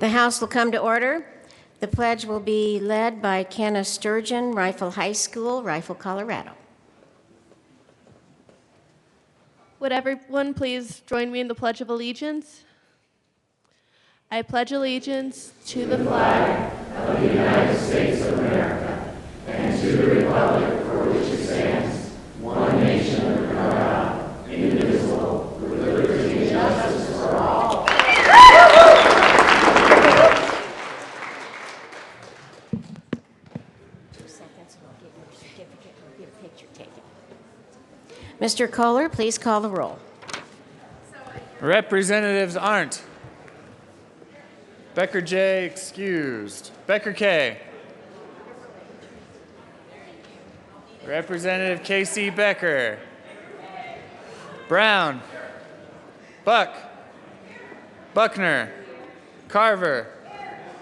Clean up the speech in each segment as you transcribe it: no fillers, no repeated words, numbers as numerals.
The House will come to order. The pledge will be led by Kenna Sturgeon, Rifle High School, Rifle, Colorado. Would everyone please join me in the Pledge of Allegiance? I pledge allegiance to the flag of the United States of America and to the republic for which it stands, one nation under God, indivisible, with liberty and justice for all. 2 seconds, we'll get your certificate and get a picture taken. Mr. Kohler, please call the roll. Representatives Arndt. Becker J. excused. Becker K. Representative Casey Becker. Brown. Buck. Buckner. Carver.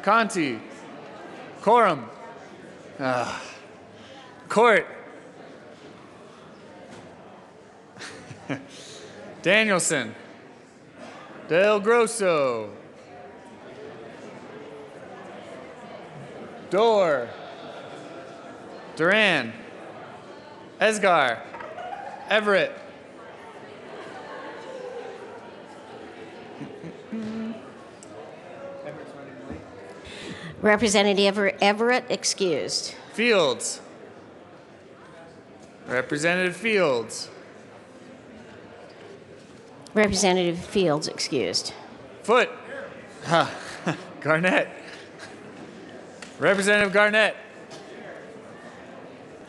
Conti. Corum. Court. Danielson. Del Grosso. Dorr. Duran. Esgar. Everett. Representative Everett excused. Fields. Representative Fields. Representative Fields excused. Foot. Garnett. Representative Garnett.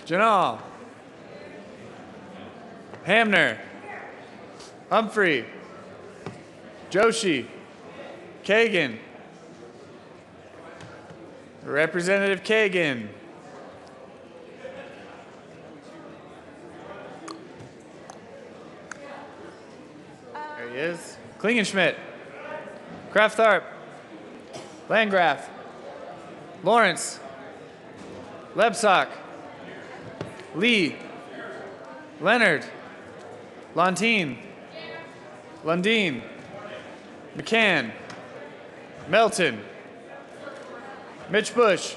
Janal. Hamner. Humphrey. Joshi. Kagan. Representative Kagan. There he is. Klingenschmidt. Kraft-Tharp. Landgraf. Lawrence. Lebsock. Lee. Leonard. Lontine. Lundeen. McCann. Melton. Mitch Bush.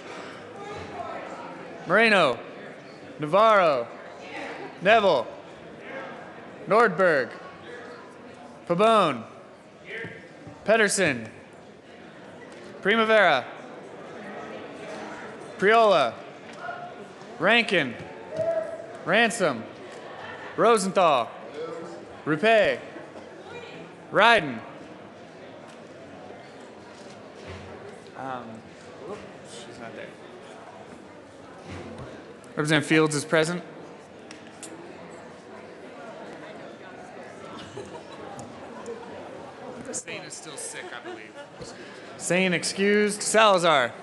Moreno. Navarro. Neville. Nordberg. Pabon. Pedersen. Primavera. Priola. Rankin. Ransom. Rosenthal. Rupe. Ryden. She's not there. Representative Fields is present. Sane is still sick, I believe. Sane excused. Salazar.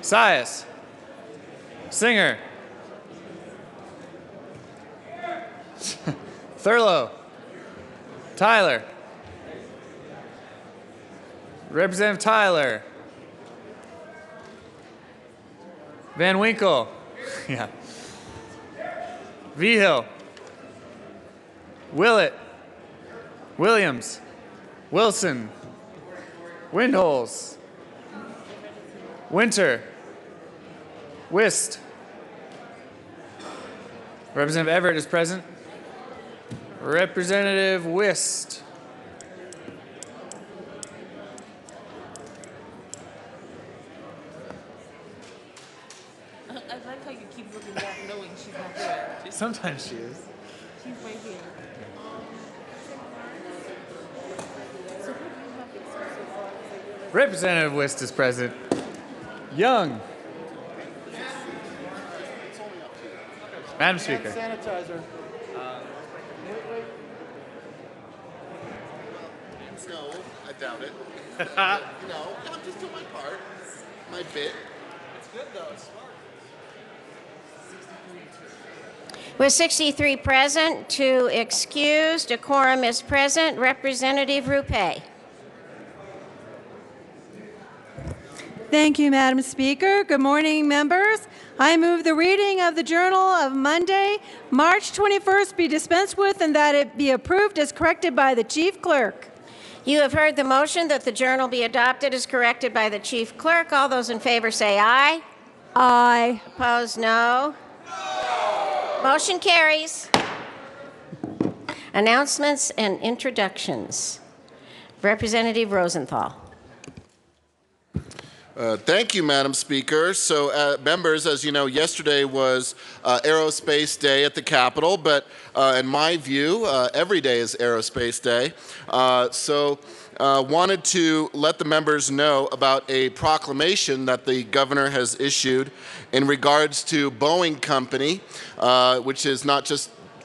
Sias. Singer. Thurlow. Tyler. Representative Tyler. Van Winkle. Yeah. Vigil. Willett. Williams. Wilson. Windholes. Winter. Wist. Representative Everett is present. Representative Wist. I like how you keep looking back knowing she's not there. Sometimes she is. She's right here. So who do you have excused so far? Representative Wist is present. Young. Madam Speaker. Sanitizer. No, I doubt it. No, I'm just doing my part. My bit. It's good though. It's smart. With 63 present, 2 excused, a quorum is present. Representative Rupe. Thank you, Madam Speaker. Good morning, members. I move the reading of the Journal of Monday, March 21st be dispensed with and that it be approved as corrected by the Chief Clerk. You have heard the motion that the journal be adopted as corrected by the chief clerk. All those in favor say aye. Aye. Opposed, no. Motion carries. Announcements and introductions. Representative Rosenthal. Thank you, Madam Speaker. So, members, as you know, yesterday was Aerospace Day at the Capitol, but in my view, every day is Aerospace Day. Wanted to let the members know about a proclamation that the governor has issued in regards to Boeing Company,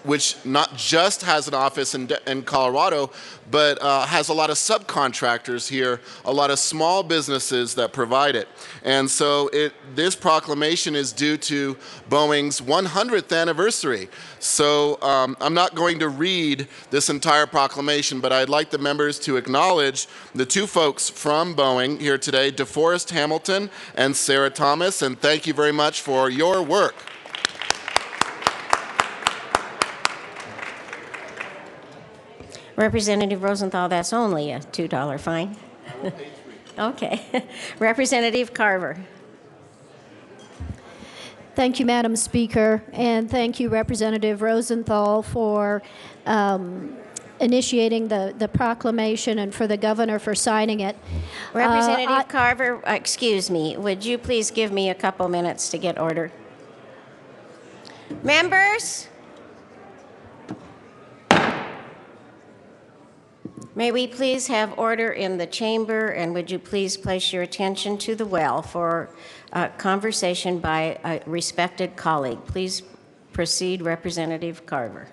which not just has an office in Colorado, but has a lot of subcontractors here, a lot of small businesses that provide it. And so this proclamation is due to Boeing's 100th anniversary. So I'm not going to read this entire proclamation, but I'd like the members to acknowledge the two folks from Boeing here today, DeForest Hamilton and Sarah Thomas, and thank you very much for your work. Representative Rosenthal, that's only a $2 fine. Okay. Representative Carver. Thank you, Madam Speaker, and thank you, Representative Rosenthal, for initiating the proclamation and for the governor for signing it. Representative Carver, excuse me, would you please give me a couple minutes to get order? Members? May we please have order in the chamber, and would you please place your attention to the well for a conversation by a respected colleague. Please proceed, Representative Carver.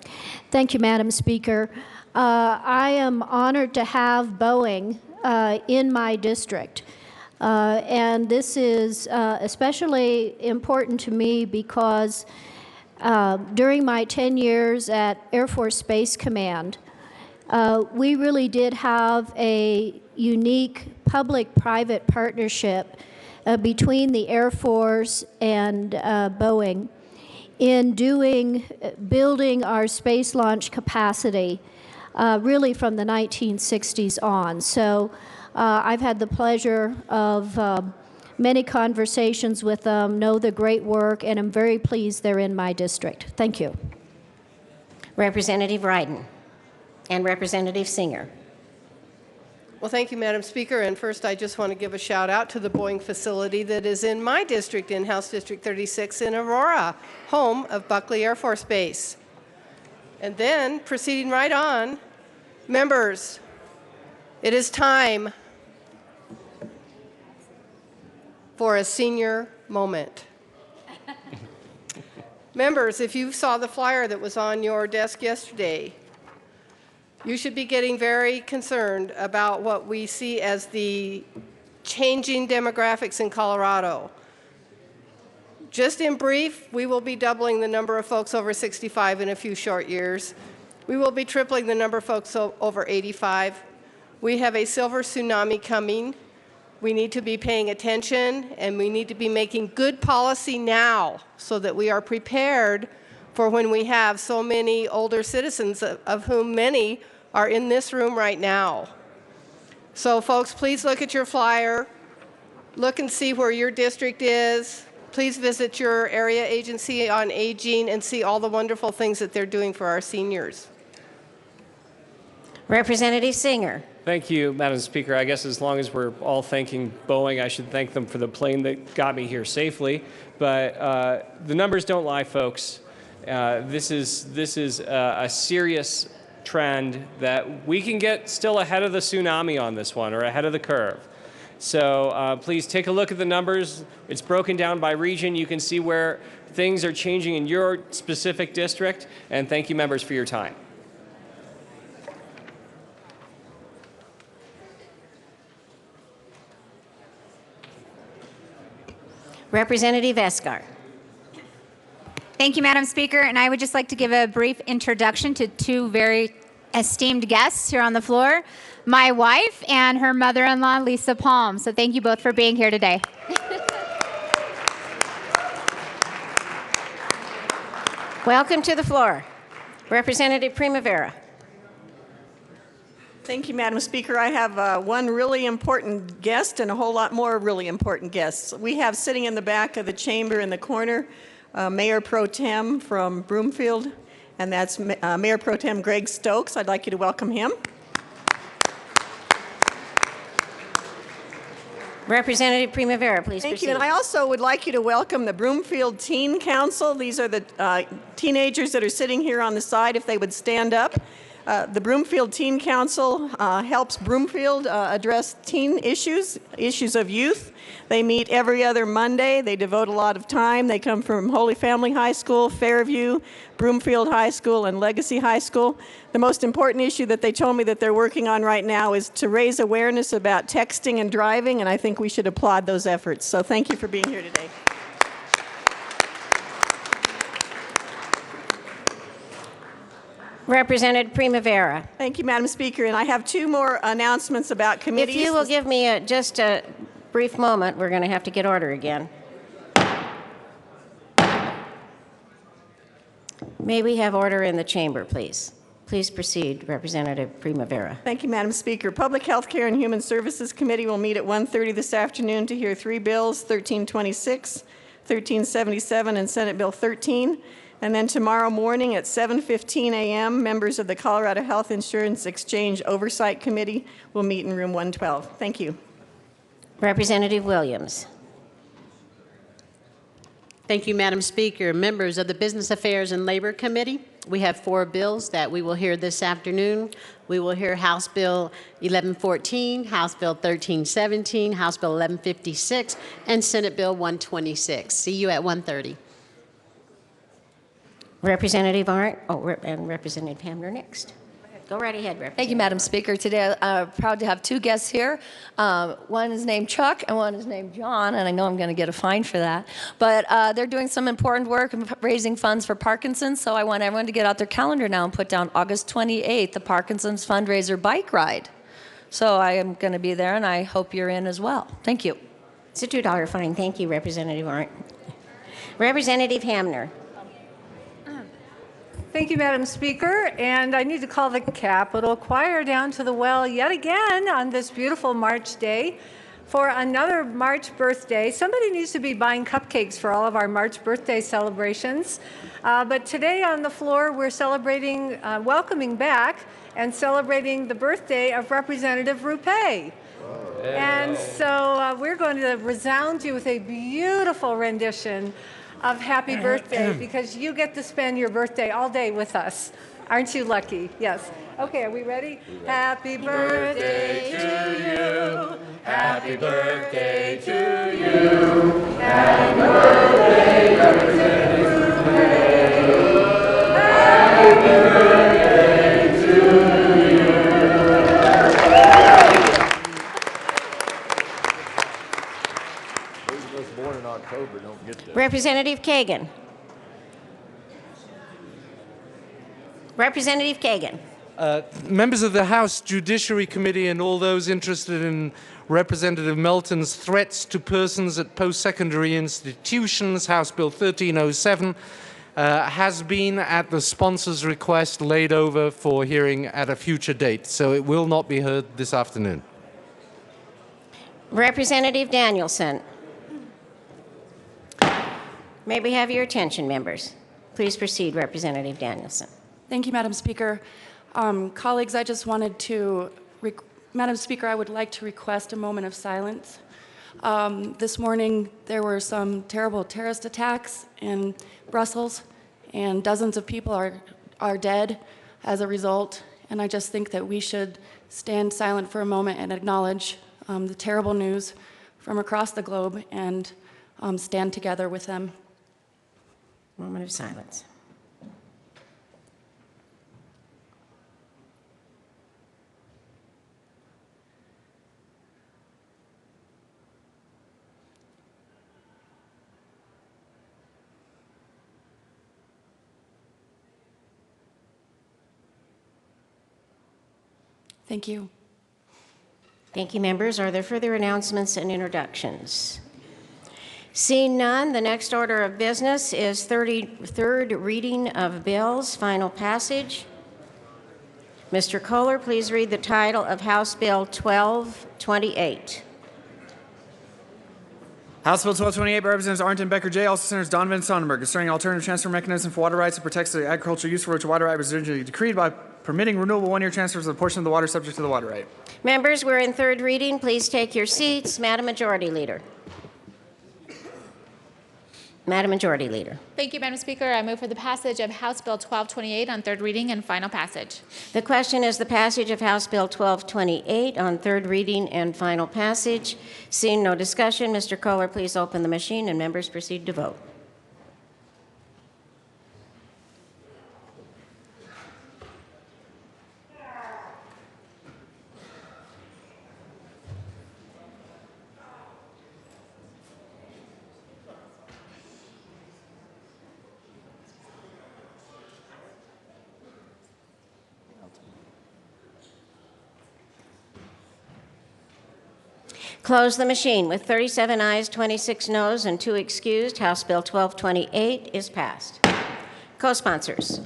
Thank you, Madam Speaker. I am honored to have Boeing in my district. And this is especially important to me because during my 10 years at Air Force Space Command, we really did have a unique public-private partnership between the Air Force and Boeing in building our space launch capacity really from the 1960s on. So I've had the pleasure of many conversations with them, know the great work, and I'm very pleased they're in my district. Thank you. Representative Ryden and Representative Singer. Well, thank you, Madam Speaker. And first, I just want to give a shout out to the Boeing facility that is in my district, in House District 36 in Aurora, home of Buckley Air Force Base. And then, proceeding right on, members, it is time for a senior moment. Members, if you saw the flyer that was on your desk yesterday, you should be getting very concerned about what we see as the changing demographics in Colorado. Just in brief, we will be doubling the number of folks over 65 in a few short years. We will be tripling the number of folks over 85. We have a silver tsunami coming. We need to be paying attention, and we need to be making good policy now so that we are prepared for when we have so many older citizens, of whom many are in this room right now. So folks, please look at your flyer. Look and see where your district is. Please visit your area agency on aging and see all the wonderful things that they're doing for our seniors. Representative Singer. Thank you, Madam Speaker. I guess as long as we're all thanking Boeing, I should thank them for the plane that got me here safely. But the numbers don't lie, folks. This is a serious trend that we can get still ahead of the tsunami on this one, or ahead of the curve. So please take a look at the numbers. It's broken down by region. You can see where things are changing in your specific district. And thank you, members, for your time. Representative Escar. Thank you, Madam Speaker. And I would just like to give a brief introduction to two very esteemed guests here on the floor, my wife and her mother-in-law, Lisa Palm. So thank you both for being here today. Welcome to the floor. Representative Primavera. Thank you, Madam Speaker. I have one really important guest and a whole lot more really important guests. We have sitting in the back of the chamber in the corner, Mayor Pro Tem from Broomfield, and that's Mayor Pro Tem Greg Stokes. I'd like you to welcome him. Representative Primavera, please Thank proceed. you. And I also would like you to welcome the Broomfield Teen Council. These are the teenagers that are sitting here on the side, if they would stand up. The Broomfield Teen Council helps Broomfield address teen issues of youth. They meet every other Monday. They devote a lot of time. They come from Holy Family High School, Fairview, Broomfield High School, and Legacy High School. The most important issue that they told me that they're working on right now is to raise awareness about texting and driving, and I think we should applaud those efforts. So thank you for being here today. Representative Primavera. Thank you, Madam Speaker. And I have two more announcements about committees. If you will give me just a brief moment, we're going to have to get order again. May we have order in the chamber, please? Please proceed, Representative Primavera. Thank you, Madam Speaker. Public Health Care and Human Services Committee will meet at 1:30 this afternoon to hear three bills, 1326, 1377, and Senate Bill 13. And then tomorrow morning at 7:15 a.m., members of the Colorado Health Insurance Exchange Oversight Committee will meet in room 112. Thank you. Representative Williams. Thank you, Madam Speaker. Members of the Business Affairs and Labor Committee, we have four bills that we will hear this afternoon. We will hear House Bill 1114, House Bill 1317, House Bill 1156, and Senate Bill 126. See you at 1:30. Representative Arndt, and Representative Hamner next. Go right ahead, Representative. Thank you, Madam Speaker. Today I'm proud to have two guests here. One is named Chuck and one is named John, and I know I'm going to get a fine for that. But they're doing some important work in raising funds for Parkinson's, so I want everyone to get out their calendar now and put down August 28th, the Parkinson's fundraiser bike ride. So I am going to be there, and I hope you're in as well. Thank you. It's a $2 fine. Thank you, Representative Arndt. Representative Hamner. Thank you, Madam Speaker. And I need to call the Capitol Choir down to the well yet again on this beautiful March day for another March birthday. Somebody needs to be buying cupcakes for all of our March birthday celebrations. But today on the floor, we're celebrating, welcoming back and celebrating the birthday of Representative Rupé. And so we're going to resound you with a beautiful rendition of Happy Birthday, because you get to spend your birthday all day with us. Aren't you lucky? Yes. Okay, are we ready? Happy birthday to you. Happy birthday to you. Happy birthday, Representative Rupé. Happy birthday to you. Those of us born in October don't get that. Representative Kagan. Representative Kagan. Members of the House Judiciary Committee and all those interested in Representative Melton's threats to persons at post-secondary institutions, House Bill 1307, has been, at the sponsor's request, laid over for hearing at a future date, so it will not be heard this afternoon. Representative Danielson. May we have your attention, members? Please proceed, Representative Danielson. Thank you, Madam Speaker. Colleagues, I just wanted to, Madam Speaker, I would like to request a moment of silence. This morning, there were some terrible terrorist attacks in Brussels, and dozens of people are dead as a result. And I just think that we should stand silent for a moment and acknowledge the terrible news from across the globe and stand together with them. Moment of silence. Thank you. Thank you, members. Are there further announcements and introductions? Seeing none, the next order of business is third reading of bills, final passage. Mr. Kohler, please read the title of House Bill 1228. House Bill 1228 by Representatives Arnton, Becker, Jay, also Senators Donovan and Sonnenberg, concerning alternative transfer mechanism for water rights that protects the agricultural use for which water right was originally decreed by permitting renewable one-year transfers of a portion of the water subject to the water right. Members, we're in third reading. Please take your seats. Madam Majority Leader. Madam Majority Leader. Thank you, Madam Speaker. I move for the passage of House Bill 1228 on third reading and final passage. The question is the passage of House Bill 1228 on third reading and final passage. Seeing no discussion, Mr. Kohler, please open the machine and members proceed to vote. Close the machine. With 37 ayes, 26 noes, and 2 excused, House Bill 1228 is passed. Co-sponsors.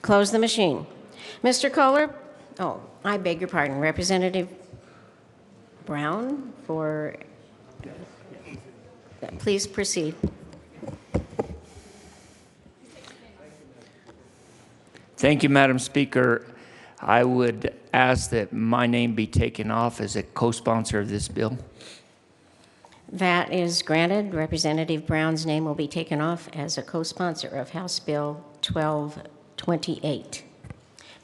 Close the machine. Mr. Kohler, oh, I beg your pardon, Representative Brown, please proceed. Thank you, Madam Speaker. I would ask that my name be taken off as a co-sponsor of this bill. That is granted. Representative Brown's name will be taken off as a co-sponsor of House Bill 1228.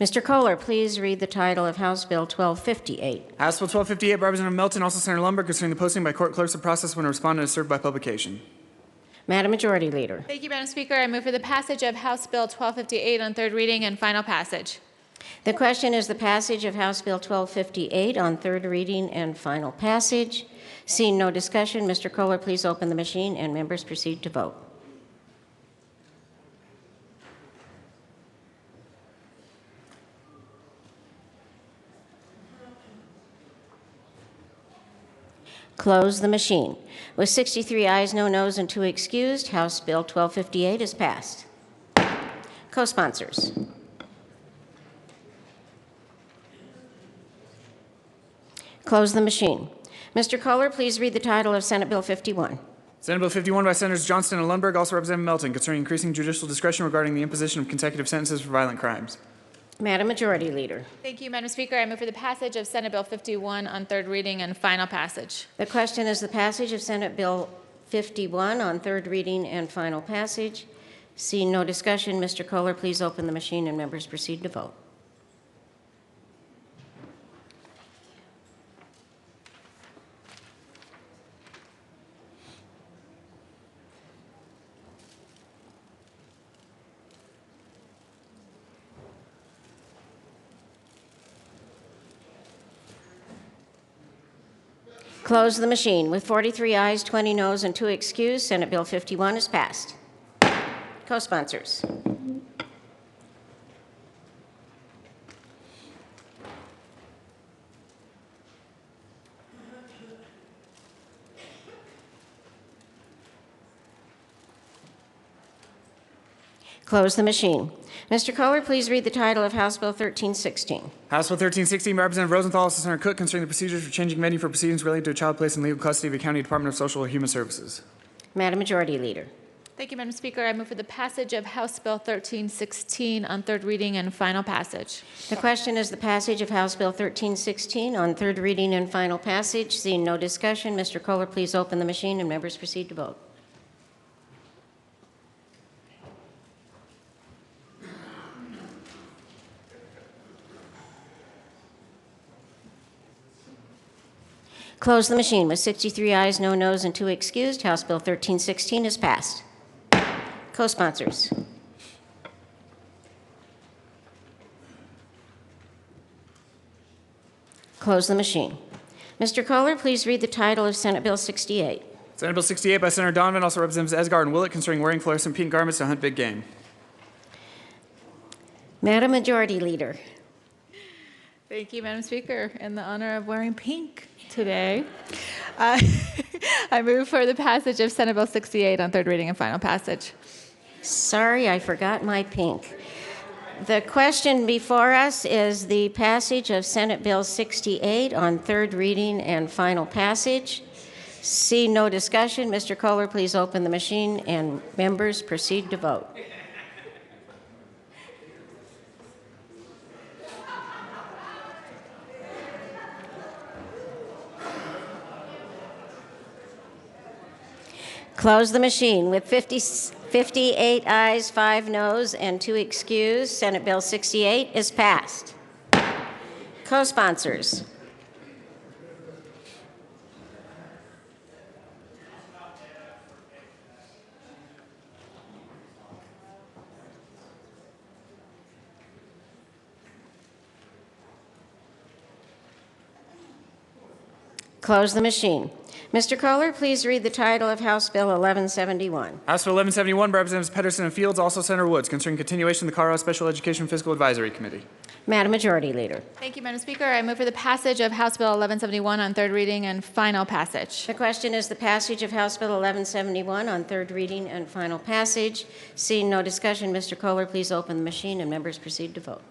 Mr. Kohler, please read the title of House Bill 1258. House Bill 1258 by Representative Melton, also Senator Lumberg, concerning the posting by court clerks of process when a respondent is served by publication. Madam Majority Leader. Thank you, Madam Speaker. I move for the passage of House Bill 1258 on third reading and final passage. The question is the passage of House Bill 1258 on third reading and final passage. Seeing no discussion, Mr. Kohler, please open the machine and members proceed to vote. Close the machine. With 63 ayes, no noes, and 2 excused, House Bill 1258 is passed. Co-sponsors. Close the machine. Mr. Kohler, please read the title of Senate Bill 51. Senate Bill 51 by Senators Johnston and Lundberg, also Representative Melton, concerning increasing judicial discretion regarding the imposition of consecutive sentences for violent crimes. Madam Majority Leader. Thank you, Madam Speaker. I move for the passage of Senate Bill 51 on third reading and final passage. The question is the passage of Senate Bill 51 on third reading and final passage. Seeing no discussion, Mr. Kohler, please open the machine and members proceed to vote. Close the machine. With 43 ayes, 20 noes, and 2 excused, Senate Bill 51 is passed. Co-sponsors. Close the machine. Mr. Kohler, please read the title of House Bill 1316. House Bill 1316 by Representative Rosenthal, also Senator Cook, concerning the procedures for changing venue for proceedings related to a child placed in legal custody of a county Department of Social or Human Services. Madam Majority Leader. Thank you, Madam Speaker. I move for the passage of House Bill 1316 on third reading and final passage. The question is the passage of House Bill 1316 on third reading and final passage. Seeing no discussion, Mr. Kohler, please open the machine and members proceed to vote. Close the machine. With 63 ayes, no noes, and 2 excused, House Bill 1316 is passed. Co-sponsors. Close the machine. Mr. Kohler, please read the title of Senate Bill 68. Senate Bill 68 by Senator Donovan, also Representatives Esgar and Willett, concerning wearing fluorescent pink garments to hunt big game. Madam Majority Leader. Thank you, Madam Speaker. In the honor of wearing pink today, I move for the passage of Senate Bill 68 on third reading and final passage. Sorry, I forgot my pink. The question before us is the passage of Senate Bill 68 on third reading and final passage. See no discussion. Mr. Kohler, please open the machine and members proceed to vote. Close the machine. With 58 ayes, 5 noes, and 2 excused, Senate Bill 68 is passed. Co-sponsors. Close the machine. Mr. Kohler, please read the title of House Bill 1171. House Bill 1171 by Representatives Pedersen and Fields, also Senator Woods, concerning continuation of the Colorado Special Education Fiscal Advisory Committee. Madam Majority Leader. Thank you, Madam Speaker. I move for the passage of House Bill 1171 on third reading and final passage. The question is the passage of House Bill 1171 on third reading and final passage. Seeing no discussion, Mr. Kohler, please open the machine and members proceed to vote.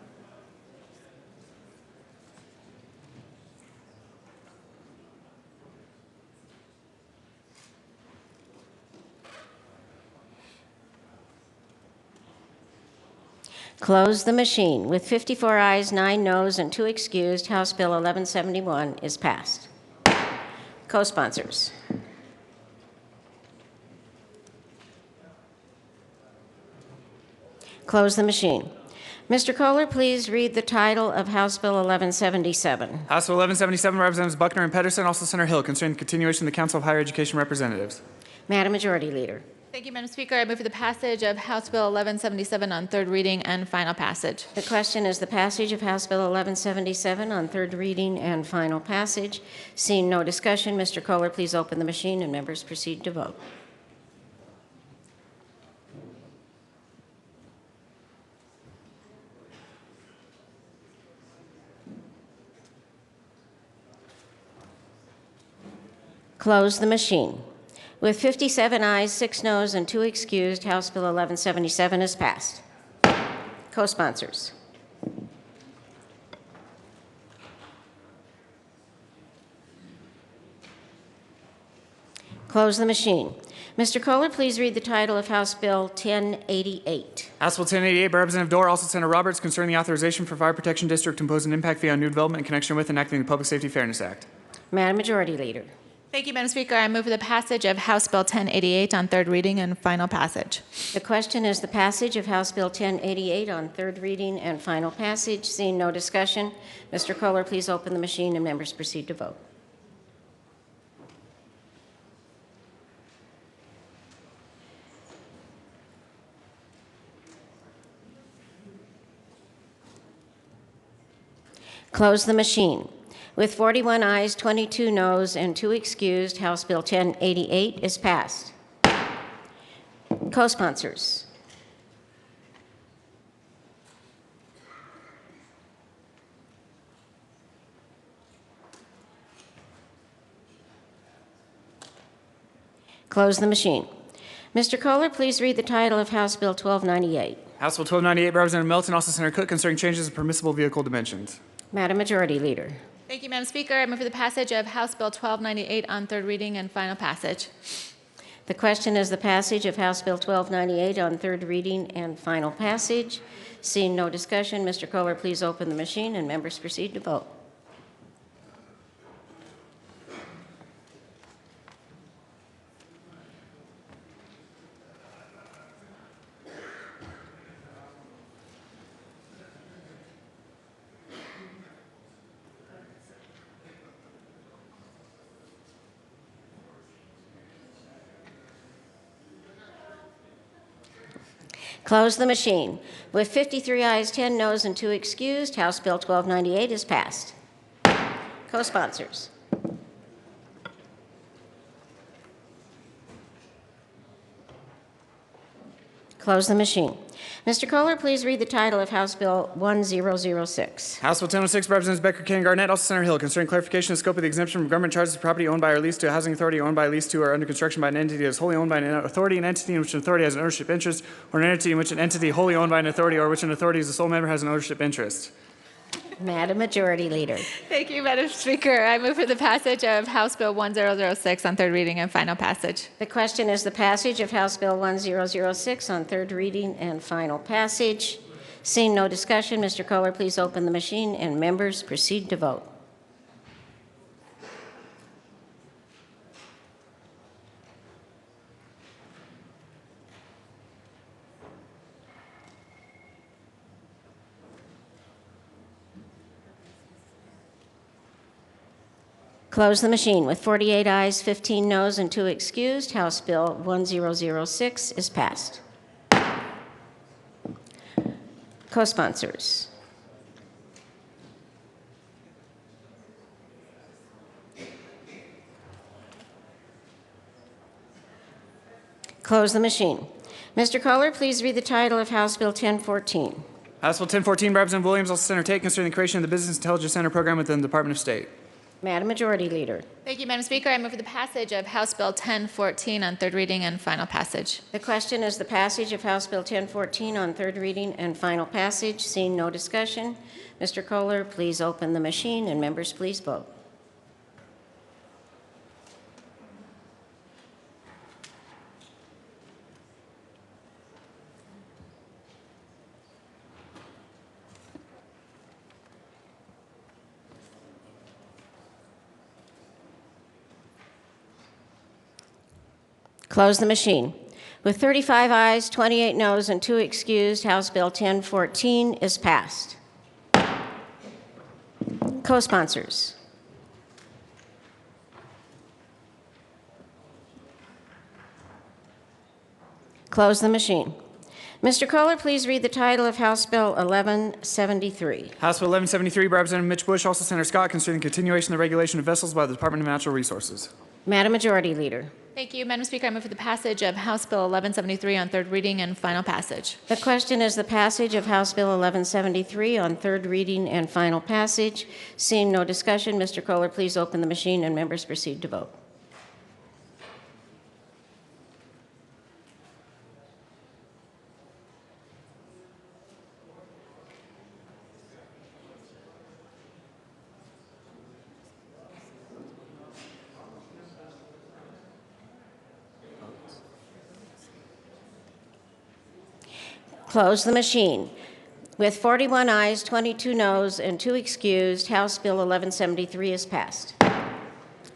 Close the machine. With 54 ayes, 9 noes, and 2 excused, House Bill 1171 is passed. Co-sponsors. Close the machine. Mr. Kohler, please read the title of House Bill 1177. House Bill 1177 by Representatives Buckner and Pedersen, also Senator Hill, concerning the continuation of the Council of Higher Education Representatives. Madam Majority Leader. Thank you, Madam Speaker. I move for the passage of House Bill 1177 on third reading and final passage. The question is the passage of House Bill 1177 on third reading and final passage. Seeing no discussion, Mr. Kohler, please open the machine and members proceed to vote. Close the machine. With 57 ayes, 6 noes, and 2 excused, House Bill 1177 is passed. Co-sponsors. Close the machine. Mr. Kohler, please read the title of House Bill 1088. House Bill 1088 by Representative Dorr, also Senator Roberts, concerning the authorization for Fire Protection District to impose an impact fee on new development in connection with enacting the Public Safety Fairness Act. Madam Majority Leader. Thank you, Madam Speaker. I move for the passage of House Bill 1088 on third reading and final passage. The question is the passage of House Bill 1088 on third reading and final passage. Seeing no discussion, Mr. Kohler, please open the machine and members proceed to vote. Close the machine. With 41 ayes, 22 noes, and 2 excused, House Bill 1088 is passed. Co-sponsors. Close the machine. Mr. Kohler, please read the title of House Bill 1298. House Bill 1298 by Representative Melton, also Senator Cook, concerning changes in permissible vehicle dimensions. Madam Majority Leader. Thank you, Madam Speaker. I move for the passage of House Bill 1298 on third reading and final passage. The question is the passage of House Bill 1298 on third reading and final passage. Seeing no discussion, Mr. Kohler, please open the machine and members proceed to vote. Close the machine. With 53 ayes, 10 noes, and 2 excused, House Bill 1298 is passed. Co-sponsors. Close the machine. Mr. Kohler, please read the title of House Bill 1006. House Bill 1006, Representatives Becker, Kane, Garnett, also Senator Hill, concerning clarification of the scope of the exemption from government charges of property owned by or leased to a housing authority, owned by, leased to, or under construction by an entity that is wholly owned by an authority, an entity in which an authority has an ownership interest, or an entity in which an entity wholly owned by an authority or which an authority is the sole member has an ownership interest. Madam Majority Leader. Thank you, Madam Speaker. I move for the passage of House Bill 1006 on third reading and final passage. The question is the passage of House Bill 1006 on third reading and final passage. Seeing no discussion, Mr. Kohler, please open the machine and members proceed to vote. Close the machine. With 48 ayes, 15 noes, and 2 excused, House Bill 1006 is passed. Co-sponsors. Close the machine. Mr. Kohler, please read the title of House Bill 1014. House Bill 1014, Representative Williams, also Senator Tate, concerning the creation of the Business Intelligence Center program within the Department of State. Madam Majority Leader. Thank you, Madam Speaker. I move for the passage of House Bill 1014 on third reading and final passage. The question is the passage of House Bill 1014 on third reading and final passage. Seeing no discussion, Mr. Kohler, please open the machine and members please vote. Close the machine. With 35 ayes, 28 noes, and 2 excused, House Bill 1014 is passed. Co-sponsors. Close the machine. Mr. Kohler, please read the title of House Bill 1173. House Bill 1173, Representative Mitch Bush, also Senator Scott, concerning the continuation of the regulation of vessels by the Department of Natural Resources. Madam Majority Leader. Thank you, Madam Speaker. I move for the passage of House Bill 1173 on third reading and final passage. The question is the passage of House Bill 1173 on third reading and final passage. Seeing no discussion, Mr. Kohler, please open the machine and members proceed to vote. Close the machine. With 41 ayes, 22 noes, and 2 excused, House Bill 1173 is passed.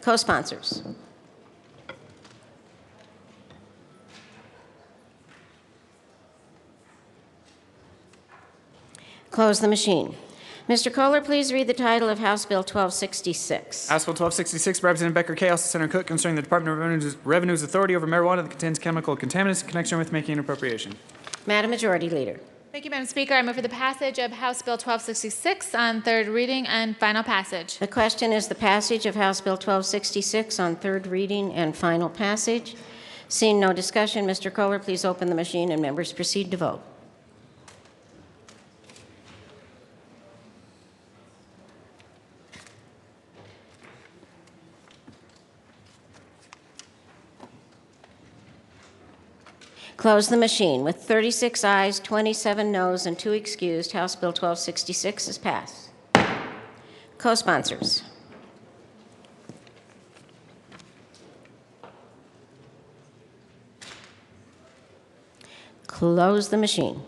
Co-sponsors. Close the machine. Mr. Kohler, please read the title of House Bill 1266. House Bill 1266, Representative Becker Kay, also Senator Cook, concerning the Department of Revenue's authority over marijuana that contains chemical contaminants in connection with making an appropriation. Madam Majority Leader. Thank you, Madam Speaker. I move for the passage of House Bill 1266 on third reading and final passage. The question is the passage of House Bill 1266 on third reading and final passage. Seeing no discussion, Mr. Kohler, please open the machine and members proceed to vote. Close the machine. With 36 ayes, 27 noes, and 2 excused, House Bill 1266 is passed. Co-sponsors. Close the machine.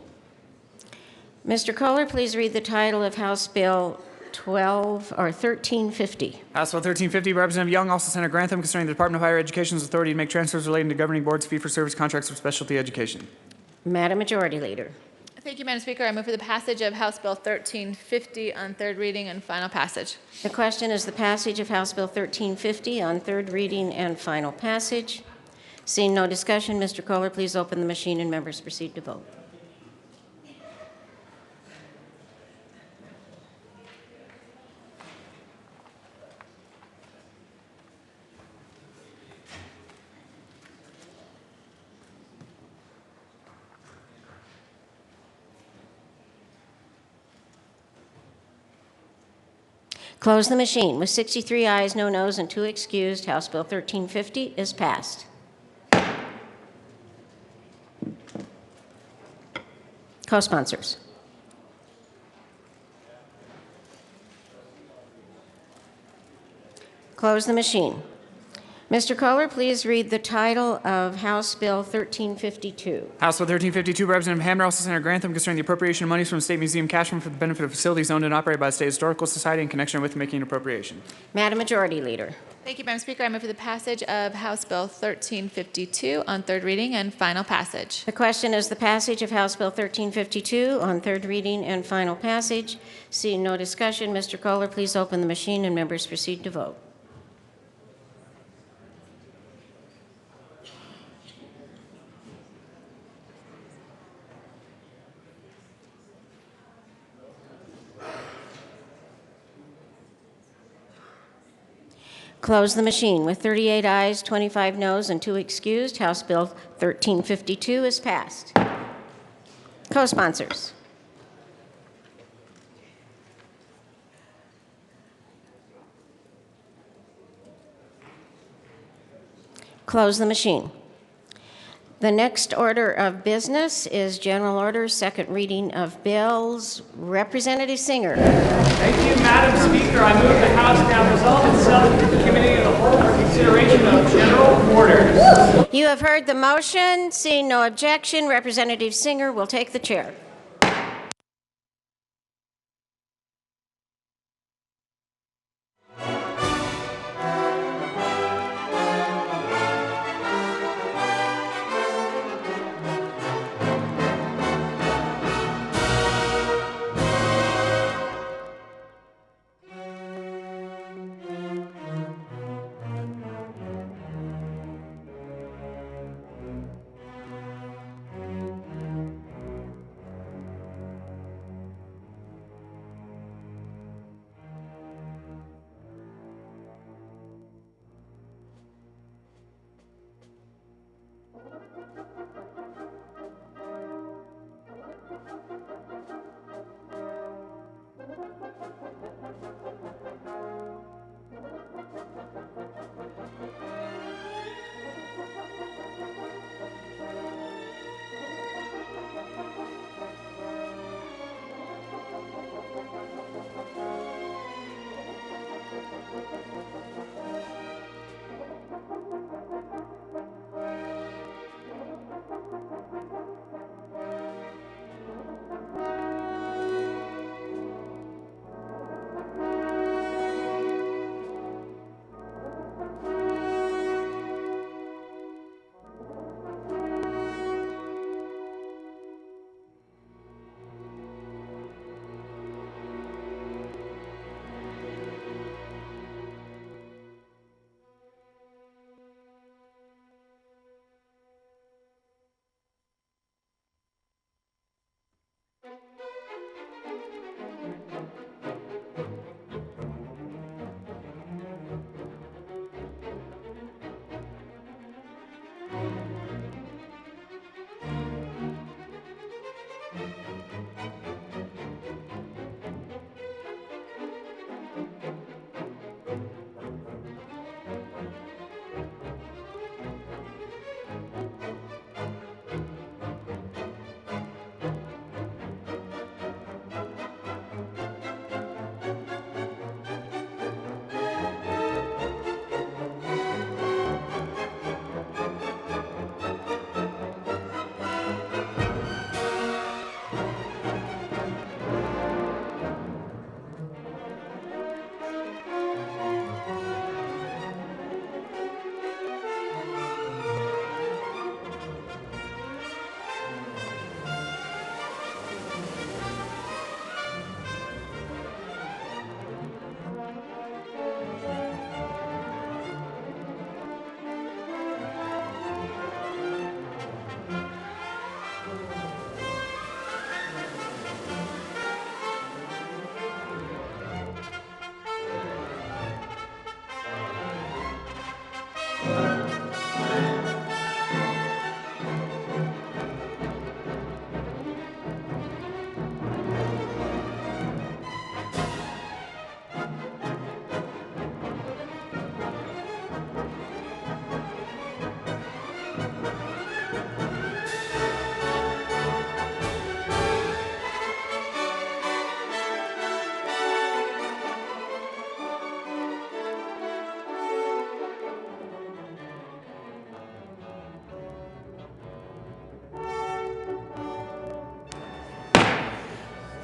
Mr. Kohler, please read the title of House Bill 1350. House Bill 1350, Representative Young, also Senator Grantham, concerning the Department of Higher Education's authority to make transfers relating to governing boards fee-for-service contracts for specialty education. Madam Majority Leader. Thank you, Madam Speaker. I move for the passage of House Bill 1350 on third reading and final passage. The question is the passage of House Bill 1350 on third reading and final passage. Seeing no discussion, Mr. Kohler, please open the machine and members proceed to vote. Close the machine. With 63 ayes, no noes, and 2 excused, House Bill 1350 is passed. Co-sponsors. Close the machine. Mr. Kohler, please read the title of House Bill 1352. House Bill 1352, Representative Hamner, also Senator Grantham, concerning the appropriation of monies from the State Museum cash fund for the benefit of facilities owned and operated by the State Historical Society in connection with making an appropriation. Madam Majority Leader. Thank you, Madam Speaker. I move for the passage of House Bill 1352 on third reading and final passage. The question is the passage of House Bill 1352 on third reading and final passage. Seeing no discussion, Mr. Kohler, please open the machine and members proceed to vote. Close the machine. With 38 ayes, 25 noes, and 2 excused, House Bill 1352 is passed. Co-sponsors. Close the machine. The next order of business is General Order, second reading of bills. Representative Singer. Thank you, Madam Speaker. I move the House now resolve itself to the Committee of the Whole for consideration of general orders. You have heard the motion. Seeing no objection, Representative Singer will take the chair.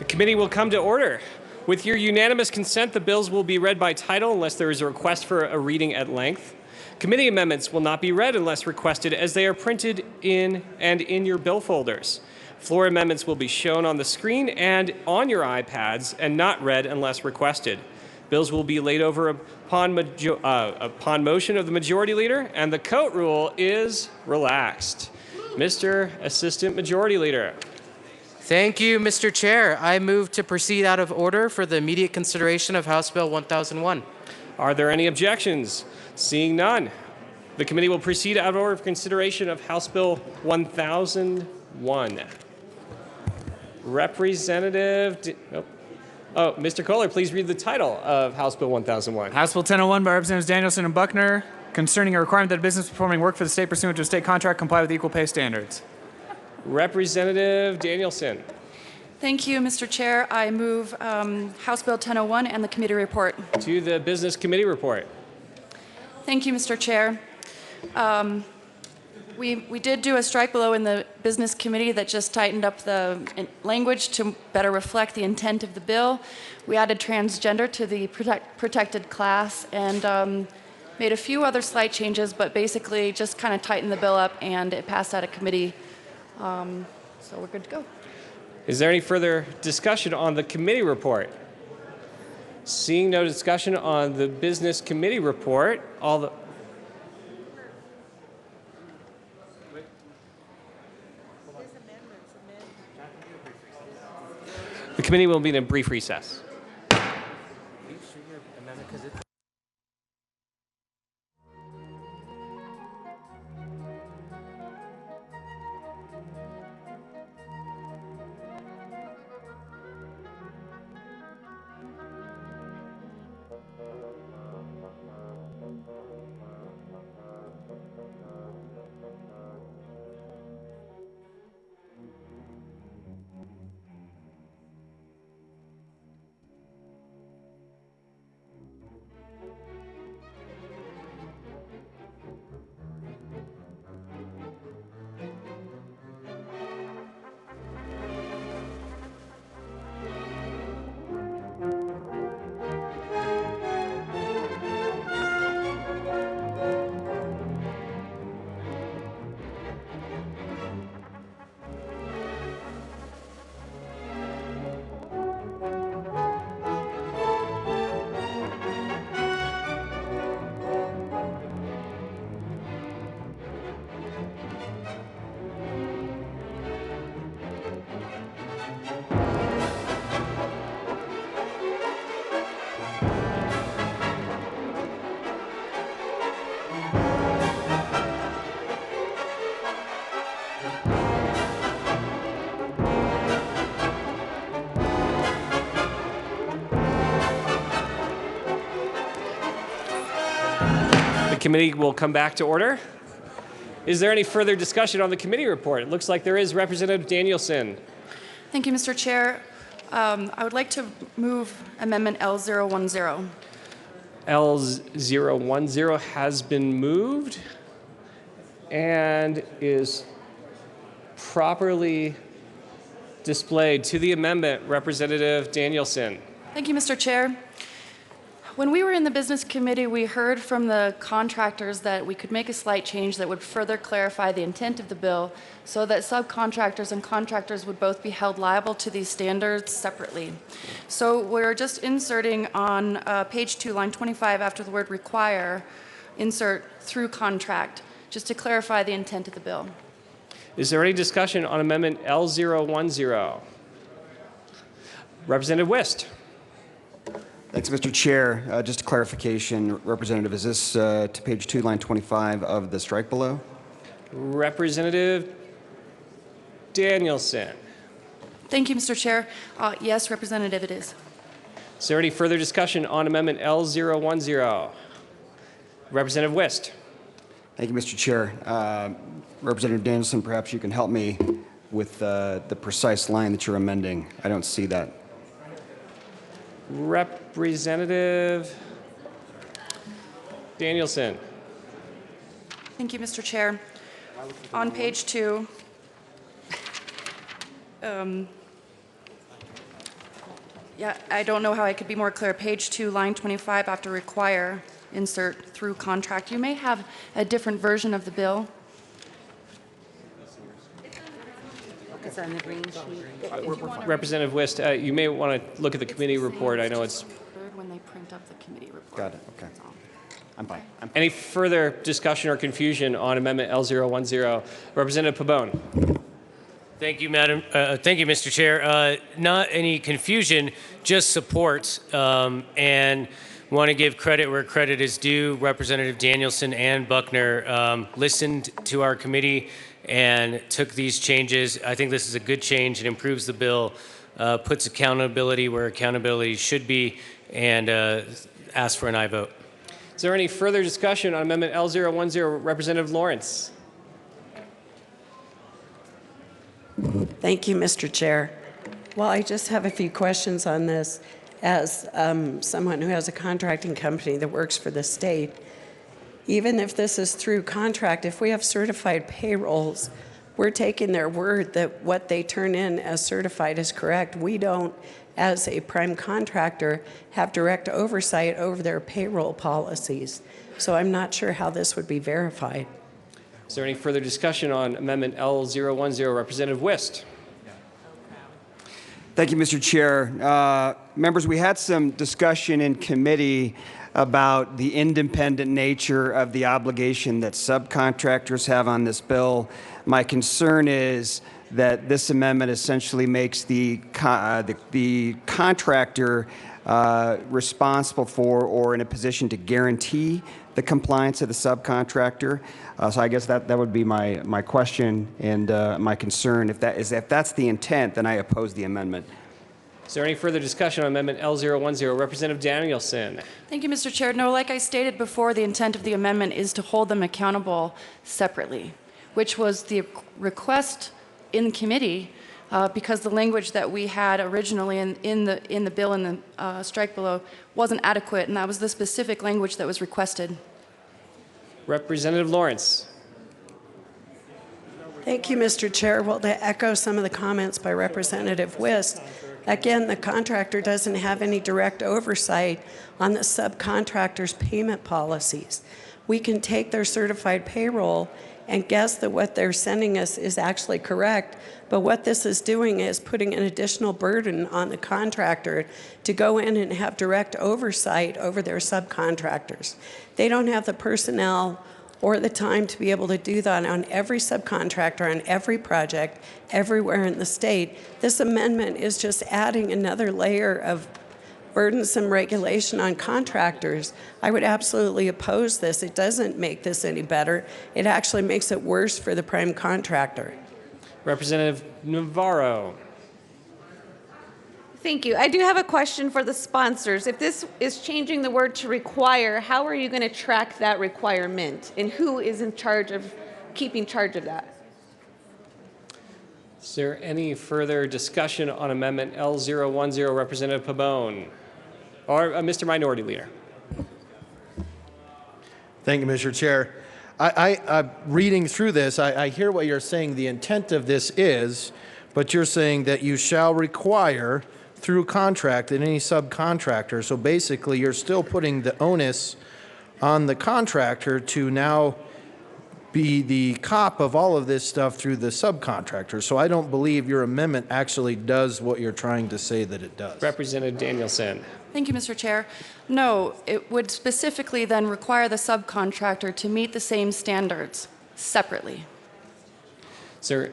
Committee will come to order. With your unanimous consent, the bills will be read by title unless there is a request for a reading at length. Committee amendments will not be read unless requested, as they are printed in your bill folders. Floor amendments will be shown on the screen and on your iPads and not read unless requested. Bills will be laid over upon motion of the Majority Leader, and the coat rule is relaxed. Mr. Assistant Majority Leader. Thank you, Mr. Chair. I move to proceed out of order for the immediate consideration of House Bill 1001. Are there any objections? Seeing none, the committee will proceed out of order for consideration of House Bill 1001. Mr. Kohler, please read the title of House Bill 1001. House Bill 1001 by Representatives Danielson and Buckner, concerning a requirement that a business performing work for the state pursuant to a state contract comply with equal pay standards. Representative Danielson. Thank you, Mr. Chair. I move House Bill 1001 and the committee report. To the Business Committee report. Thank you, Mr. Chair. We did do a strike below in the Business Committee that just tightened up the language to better reflect the intent of the bill. We added transgender to the protected class and made a few other slight changes, but basically just kind of tightened the bill up, and it passed out of committee. So we're good to go. Is there any further discussion on the committee report? Seeing no discussion on the Business Committee report, the committee will be in a brief recess. The committee will come back to order. Is there any further discussion on the committee report? It looks like there is. Representative Danielson. Thank you, Mr. Chair. I would like to move Amendment L010. L010 has been moved and is properly displayed. To the amendment, Representative Danielson. Thank you, Mr. Chair. When we were in the Business Committee, we heard from the contractors that we could make a slight change that would further clarify the intent of the bill so that subcontractors and contractors would both be held liable to these standards separately. So we're just inserting on page 2, line 25, after the word require, insert through contract, just to clarify the intent of the bill. Is there any discussion on Amendment L010? Representative Wist. Thanks, Mr. Chair. Just a clarification, Representative, is this to page 2, line 25 of the strike below? Representative Danielson. Thank you, Mr. Chair. Yes, Representative, it is. Is there any further discussion on Amendment L010? Representative Wist. Thank you, Mr. Chair. Representative Danielson, perhaps you can help me with the precise line that you're amending. I don't see that. Representative Danielson. Thank you, Mr. Chair. On page 2, Yeah, I don't know how I could be more clear. Page 2, line 25, after require, insert through contract. You may have a different version of the bill. It's on the green sheet. Representative Wist, you may want to look at the committee report. I know it's. When they print up the committee report. Got it, okay. I'm fine. Any further discussion or confusion on Amendment L010? Representative Pabon. Thank you, Mr. Chair. Not any confusion, just support, and want to give credit where credit is due. Representative Danielson and Buckner listened to our committee and took these changes. I think this is a good change. It improves the bill, puts accountability where accountability should be, and ask for an aye vote. Is there any further discussion on Amendment L010? Representative Lawrence. Thank you, Mr. Chair. Well, I just have a few questions on this. As someone who has a contracting company that works for the state, even if this is through contract, if we have certified payrolls, we're taking their word that what they turn in as certified is correct. We don't, as a prime contractor, have direct oversight over their payroll policies. So I'm not sure how this would be verified. Is there any further discussion on Amendment L010? Representative Wist. Thank you, Mr. Chair. Members, we had some discussion in committee about the independent nature of the obligation that subcontractors have on this bill. My concern is that this amendment essentially makes the contractor responsible for or in a position to guarantee the compliance of the subcontractor. So I guess that would be my question and my concern. If that's the intent, then I oppose the amendment. Is there any further discussion on Amendment L010? Representative Danielson. Thank you, Mr. Chair. No, like I stated before, the intent of the amendment is to hold them accountable separately, which was the request in committee because the language that we had originally in the bill in the strike below wasn't adequate, and that was the specific language that was requested. Representative Lawrence. Thank you, Mr. Chair. Well, to echo some of the comments by Representative Wist, again, the contractor doesn't have any direct oversight on the subcontractor's payment policies. We can take their certified payroll and guess that what they're sending us is actually correct, but what this is doing is putting an additional burden on the contractor to go in and have direct oversight over their subcontractors. They don't have the personnel or the time to be able to do that on every subcontractor, on every project, everywhere in the state. This amendment is just adding another layer of burdensome regulation on contractors. I would absolutely oppose this. It doesn't make this any better. It actually makes it worse for the prime contractor. Representative Navarro. Thank you. I do have a question for the sponsors. If this is changing the word to require, how are you going to track that requirement? And who is in charge of keeping charge of that? Is there any further discussion on Amendment L010? Representative Pabon. Or Mr. Minority Leader. Thank you, Mr. Chair. Reading through this, I hear what you're saying the intent of this is, but you're saying that you shall require through contract in any subcontractor. So basically, you're still putting the onus on the contractor to now be the cop of all of this stuff through the subcontractor. So I don't believe your amendment actually does what you're trying to say that it does. Representative Danielson. Thank you, Mr. Chair. No, it would specifically then require the subcontractor to meet the same standards separately. Sir,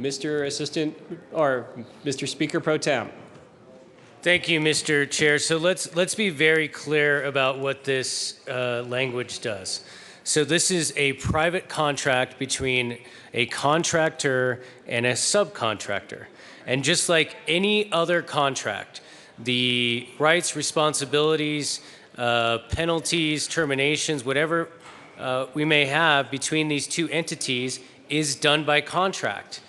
Mr. Assistant or Mr. Speaker Pro Tem. Thank you, Mr. Chair. So let's be very clear about what this language does. So this is a private contract between a contractor and a subcontractor. And just like any other contract, the rights, responsibilities, penalties, terminations, whatever we may have between these two entities is done by contract.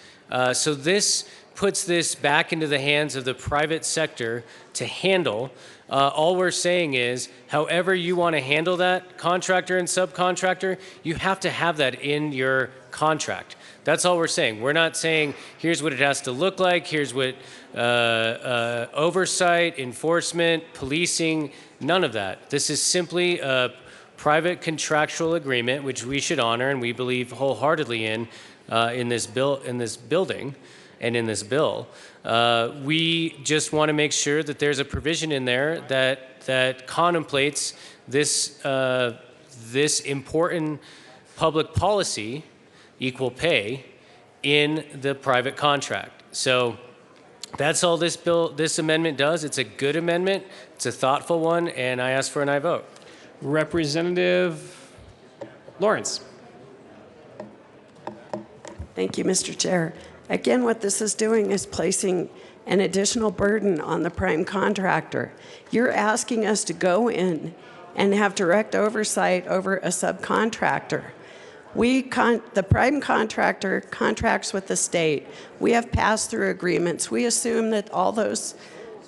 So this puts this back into the hands of the private sector to handle. All we're saying is, however you want to handle that, contractor and subcontractor, you have to have that in your contract. That's all we're saying. We're not saying here's what it has to look like, here's what oversight, enforcement, policing, none of that. This is simply a private contractual agreement, which we should honor and we believe wholeheartedly in this building and in this bill. We just want to make sure that there's a provision in there that contemplates this this important public policy, equal pay, in the private contract. So that's all this amendment does. It's a good amendment. It's a thoughtful one, and I ask for an aye vote. Representative Lawrence. Thank you, Mr. Chair. Again, what this is doing is placing an additional burden on the prime contractor. You're asking us to go in and have direct oversight over a subcontractor. The prime contractor contracts with the state. We have pass-through agreements. We assume that all those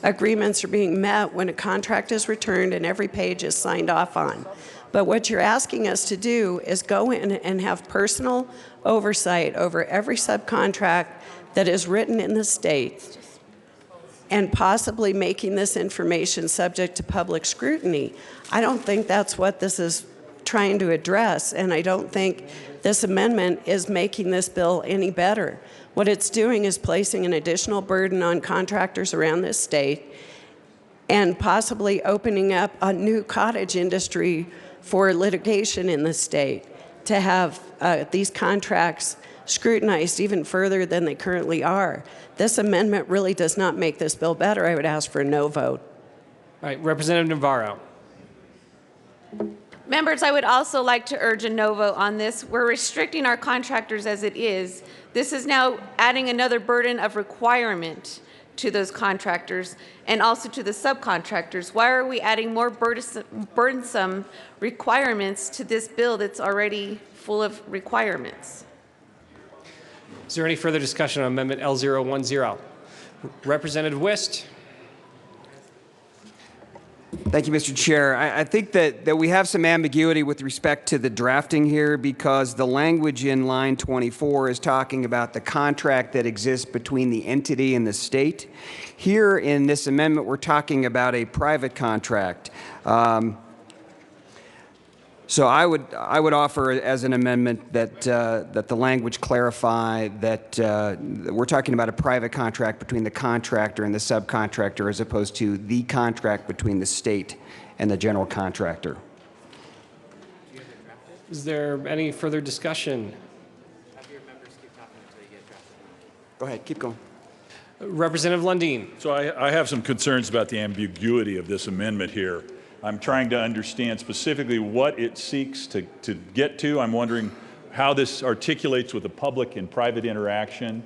agreements are being met when a contract is returned and every page is signed off on. But what you're asking us to do is go in and have personal oversight over every subcontract that is written in the state and possibly making this information subject to public scrutiny. I don't think that's what this is trying to address, and I don't think this amendment is making this bill any better. What it's doing is placing an additional burden on contractors around this state and possibly opening up a new cottage industry for litigation in the state to have these contracts scrutinized even further than they currently are. This amendment really does not make this bill better. I would ask for a no vote. All right, Representative Navarro. Members, I would also like to urge a no vote on this. We're restricting our contractors as it is. This is now adding another burden of requirement to those contractors and also to the subcontractors. Why are we adding more burdensome requirements to this bill that's already full of requirements? Is there any further discussion on Amendment L010? Representative Wist. Thank you, Mr. Chair. I think that we have some ambiguity with respect to the drafting here because the language in line 24 is talking about the contract that exists between the entity and the state. Here in this amendment, we're talking about a private contract. So I would offer as an amendment that the language clarify that we're talking about a private contract between the contractor and the subcontractor as opposed to the contract between the state and the general contractor. Is there any further discussion? Go ahead, keep going. Representative Lundeen. So I have some concerns about the ambiguity of this amendment here. I'm trying to understand specifically what it seeks to get to. I'm wondering how this articulates with the public and private interaction.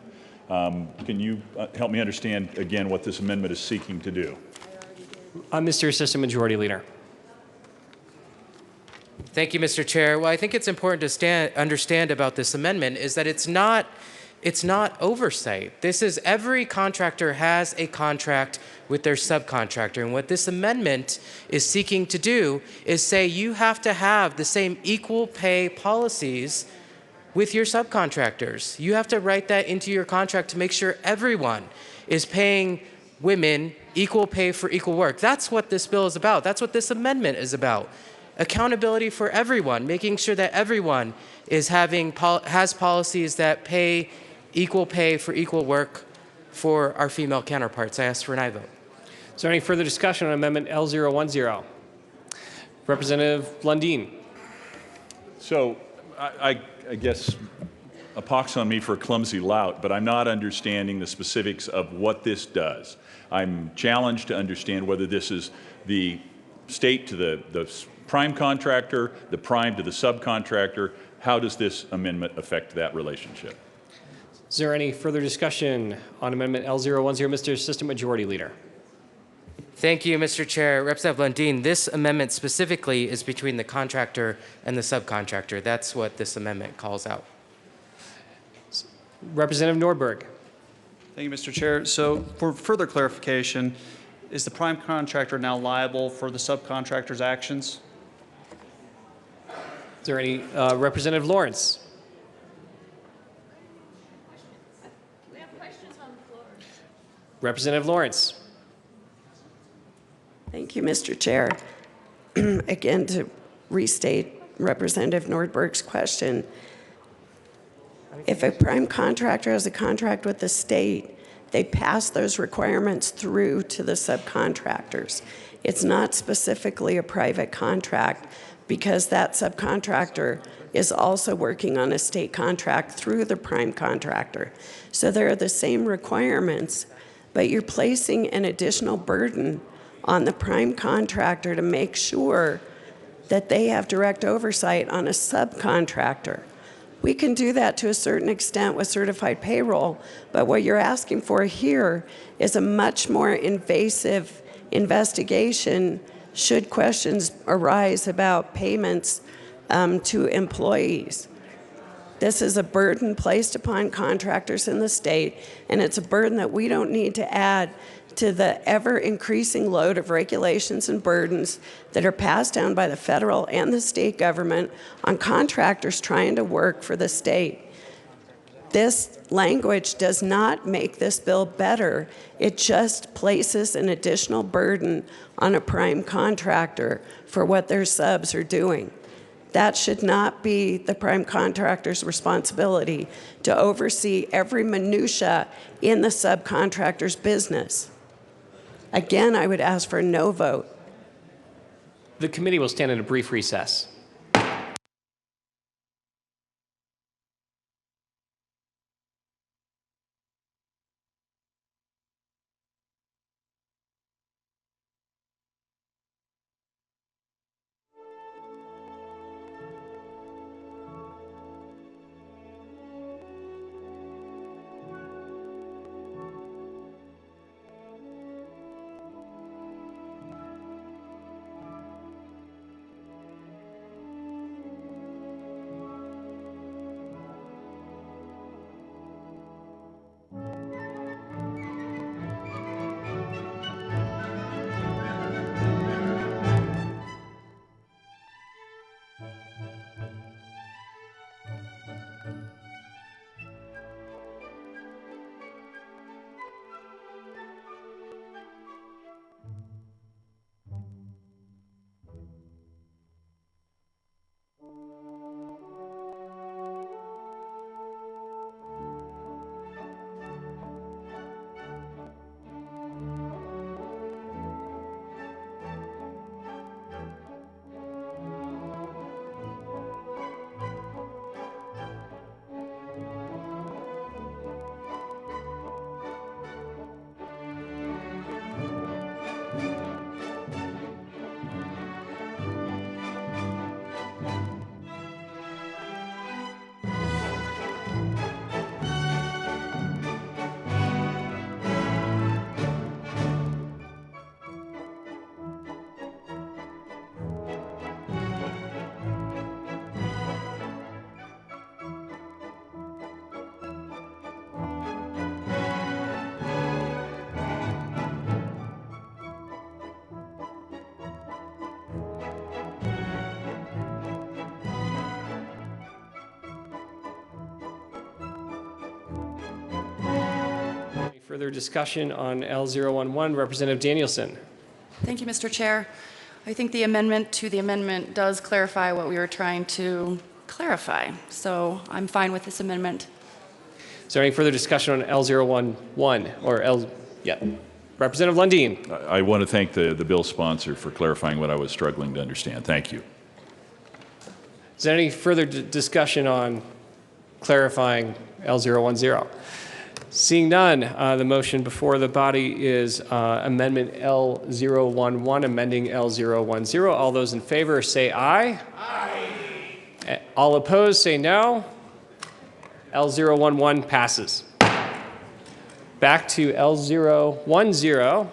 Can you help me understand again what this amendment is seeking to do? Mr. Assistant Majority Leader. Thank you, Mr. Chair. Well, I think it's important to understand about this amendment is that it's not oversight. This is every contractor has a contract with their subcontractor. And what this amendment is seeking to do is say you have to have the same equal pay policies with your subcontractors. You have to write that into your contract to make sure everyone is paying women equal pay for equal work. That's what this bill is about. That's what this amendment is about. Accountability for everyone, making sure that everyone is has policies that pay equal pay for equal work for our female counterparts. I ask for an aye vote. Is there any further discussion on Amendment L010? Representative Lundeen. So I guess a pox on me for a clumsy lout, but I'm not understanding the specifics of what this does. I'm challenged to understand whether this is the state to the prime contractor, the prime to the subcontractor. How does this amendment affect that relationship? Is there any further discussion on Amendment L010? Mr. Assistant Majority Leader. Thank you, Mr. Chair. Representative Lundeen, this amendment specifically is between the contractor and the subcontractor. That's what this amendment calls out. Representative Nordberg. Thank you, Mr. Chair. So for further clarification, is the prime contractor now liable for the subcontractor's actions? Is there any Representative Lawrence? Representative Lawrence. Thank you, Mr. Chair. Again, to restate Representative Nordberg's question, if a prime contractor has a contract with the state, they pass those requirements through to the subcontractors. It's not specifically a private contract because that subcontractor is also working on a state contract through the prime contractor. So they're the same requirements, but you're placing an additional burden on the prime contractor to make sure that they have direct oversight on a subcontractor. We can do that to a certain extent with certified payroll, but what you're asking for here is a much more invasive investigation should questions arise about payments to employees. This is a burden placed upon contractors in the state, and it's a burden that we don't need to add to the ever-increasing load of regulations and burdens that are passed down by the federal and the state government on contractors trying to work for the state. This language does not make this bill better. It just places an additional burden on a prime contractor for what their subs are doing. That should not be the prime contractor's responsibility to oversee every minutia in the subcontractor's business. Again, I would ask for a no vote. The committee will stand in a brief recess. Further discussion on L011, Representative Danielson. Thank you, Mr. Chair. I think the amendment to the amendment does clarify what we were trying to clarify. So I'm fine with this amendment. Is there any further discussion on L011 or L? Yeah. Representative Lundin. I want to thank the bill sponsor for clarifying what I was struggling to understand. Thank you. Is there any further discussion on clarifying L010? Seeing none, the motion before the body is Amendment L011, amending L010. All those in favor say aye. Aye. All opposed say no. L011 passes. Back to L010.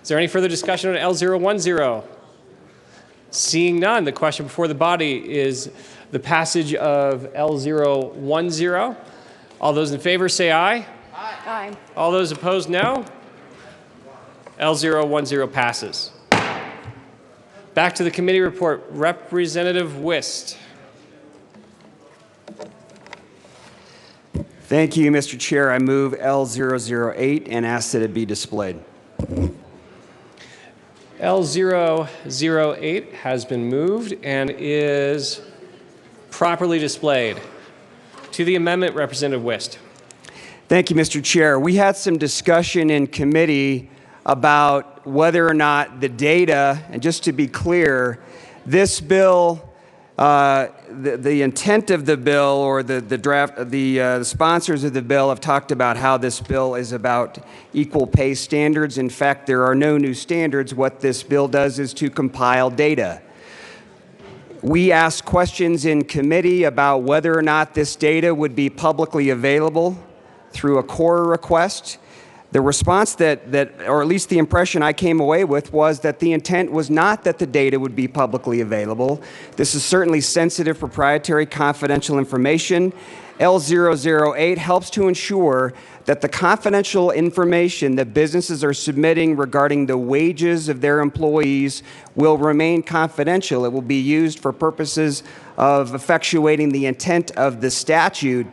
Is there any further discussion on L010? Seeing none, the question before the body is the passage of L010. All those in favor say aye. Aye. All those opposed, no. L010 passes. Back to the committee report. Representative Wist. Thank you, Mr. Chair. I move L008 and ask that it be displayed. L008 has been moved and is properly displayed. To the amendment, Representative Wist. Thank you, Mr. Chair. We had some discussion in committee about whether or not the data, and just to be clear, this bill, the intent of the bill or the sponsors of the bill have talked about how this bill is about equal pay standards. In fact, there are no new standards. What this bill does is to compile data. We asked questions in committee about whether or not this data would be publicly available through a CORA request. The response or at least the impression I came away with, was that the intent was not that the data would be publicly available. This is certainly sensitive, proprietary, confidential information. L008 helps to ensure that the confidential information that businesses are submitting regarding the wages of their employees will remain confidential. It will be used for purposes of effectuating the intent of the statute,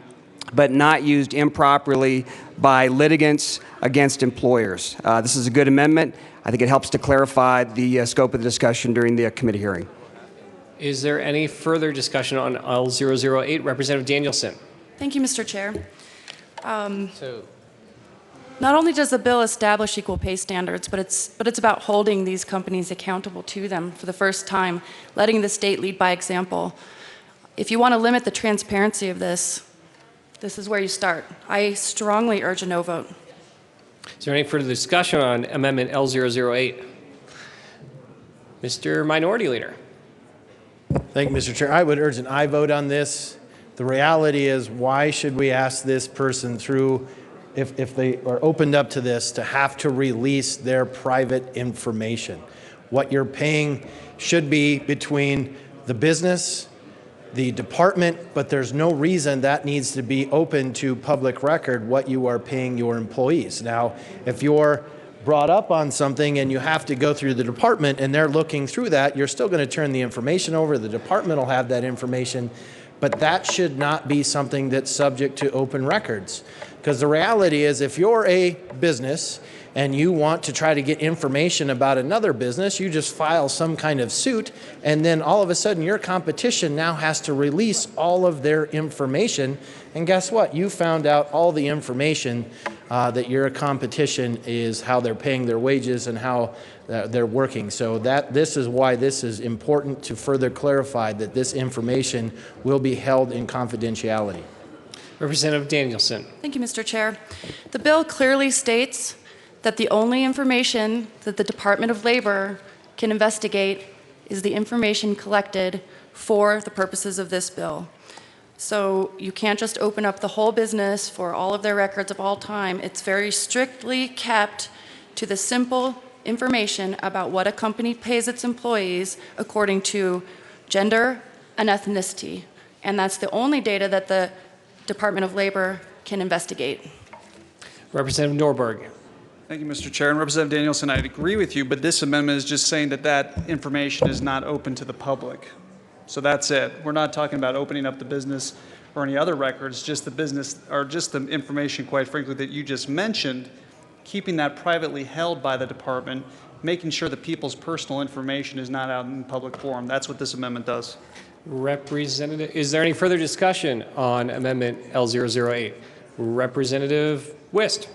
but not used improperly by litigants against employers. This is a good amendment. I think it helps to clarify the scope of the discussion during the committee hearing. Is there any further discussion on L008? Representative Danielson. Thank you, Mr. Chair. Not only does the bill establish equal pay standards, but it's about holding these companies accountable to them for the first time, letting the state lead by example. If you want to limit the transparency of this is where you start. I strongly urge a no vote. Is there any further discussion on Amendment L008? Mr. Minority Leader. Thank you, Mr. Chair. I would urge an aye vote on this. The reality is, why should we ask this person through, if they are opened up to this, to have to release their private information? What you're paying should be between the business, the department, but there's no reason that needs to be open to public record, what you are paying your employees. Now, if you're brought up on something and you have to go through the department and they're looking through that, you're still going to turn the information over. The department will have that information, but that should not be something that's subject to open records. Because the reality is, if you're a business and you want to try to get information about another business, you just file some kind of suit, and then all of a sudden your competition now has to release all of their information. And guess what? You found out all the information that your competition is, how they're paying their wages and how they're working. So this is why this is important, to further clarify that this information will be held in confidentiality. Representative Danielson. Thank you, Mr. Chair. The bill clearly states that the only information that the Department of Labor can investigate is the information collected for the purposes of this bill. So you can't just open up the whole business for all of their records of all time. It's very strictly kept to the simple information about what a company pays its employees according to gender and ethnicity. And that's the only data that the Department of Labor can investigate. Representative Norberg. Thank you, Mr. Chair. And Representative Danielson, I'd agree with you, but this amendment is just saying that that information is not open to the public. So that's it. We're not talking about opening up the business or any other records, just the business, or just the information, quite frankly, that you just mentioned, keeping that privately held by the department, making sure that people's personal information is not out in public forum. That's what this amendment does. Representative, is there any further discussion on Amendment L008? Representative Wist.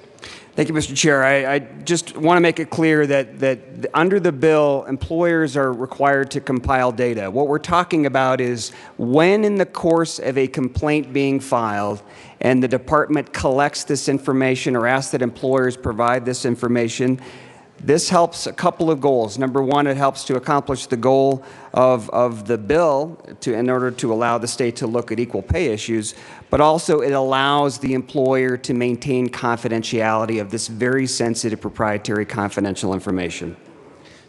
Thank you, Mr. Chair. I just want to make it clear that under the bill, employers are required to compile data. What we're talking about is when in the course of a complaint being filed and the department collects this information or asks that employers provide this information, this helps a couple of goals. Number one, it helps to accomplish the goal of the bill in order to allow the state to look at equal pay issues, but also it allows the employer to maintain confidentiality of this very sensitive, proprietary, confidential information.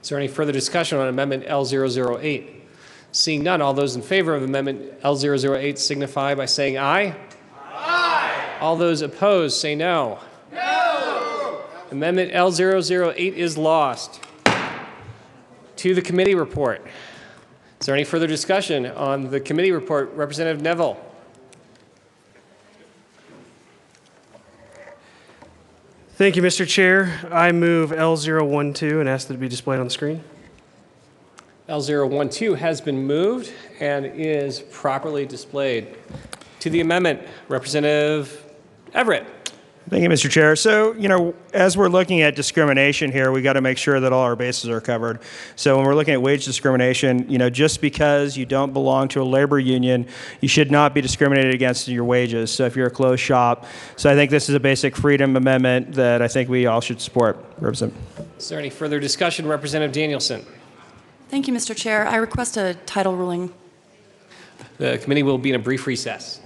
Is there any further discussion on Amendment L008? Seeing none, all those in favor of Amendment L008 signify by saying aye. Aye. All those opposed say no. No. Amendment L008 is lost. To the committee report. Is there any further discussion on the committee report? Representative Neville. Thank you, Mr. Chair. I move L012 and ask that it be displayed on the screen. L012 has been moved and is properly displayed. To the amendment, Representative Everett. Thank you, Mr. Chair. So, as we're looking at discrimination here, we got to make sure that all our bases are covered. So when we're looking at wage discrimination, just because you don't belong to a labor union, you should not be discriminated against in your wages. So if you're a closed shop. So I think this is a basic freedom amendment that I think we all should support. Representative. Is there any further discussion? Representative Danielson. Thank you, Mr. Chair. I request a title ruling. The committee will be in a brief recess.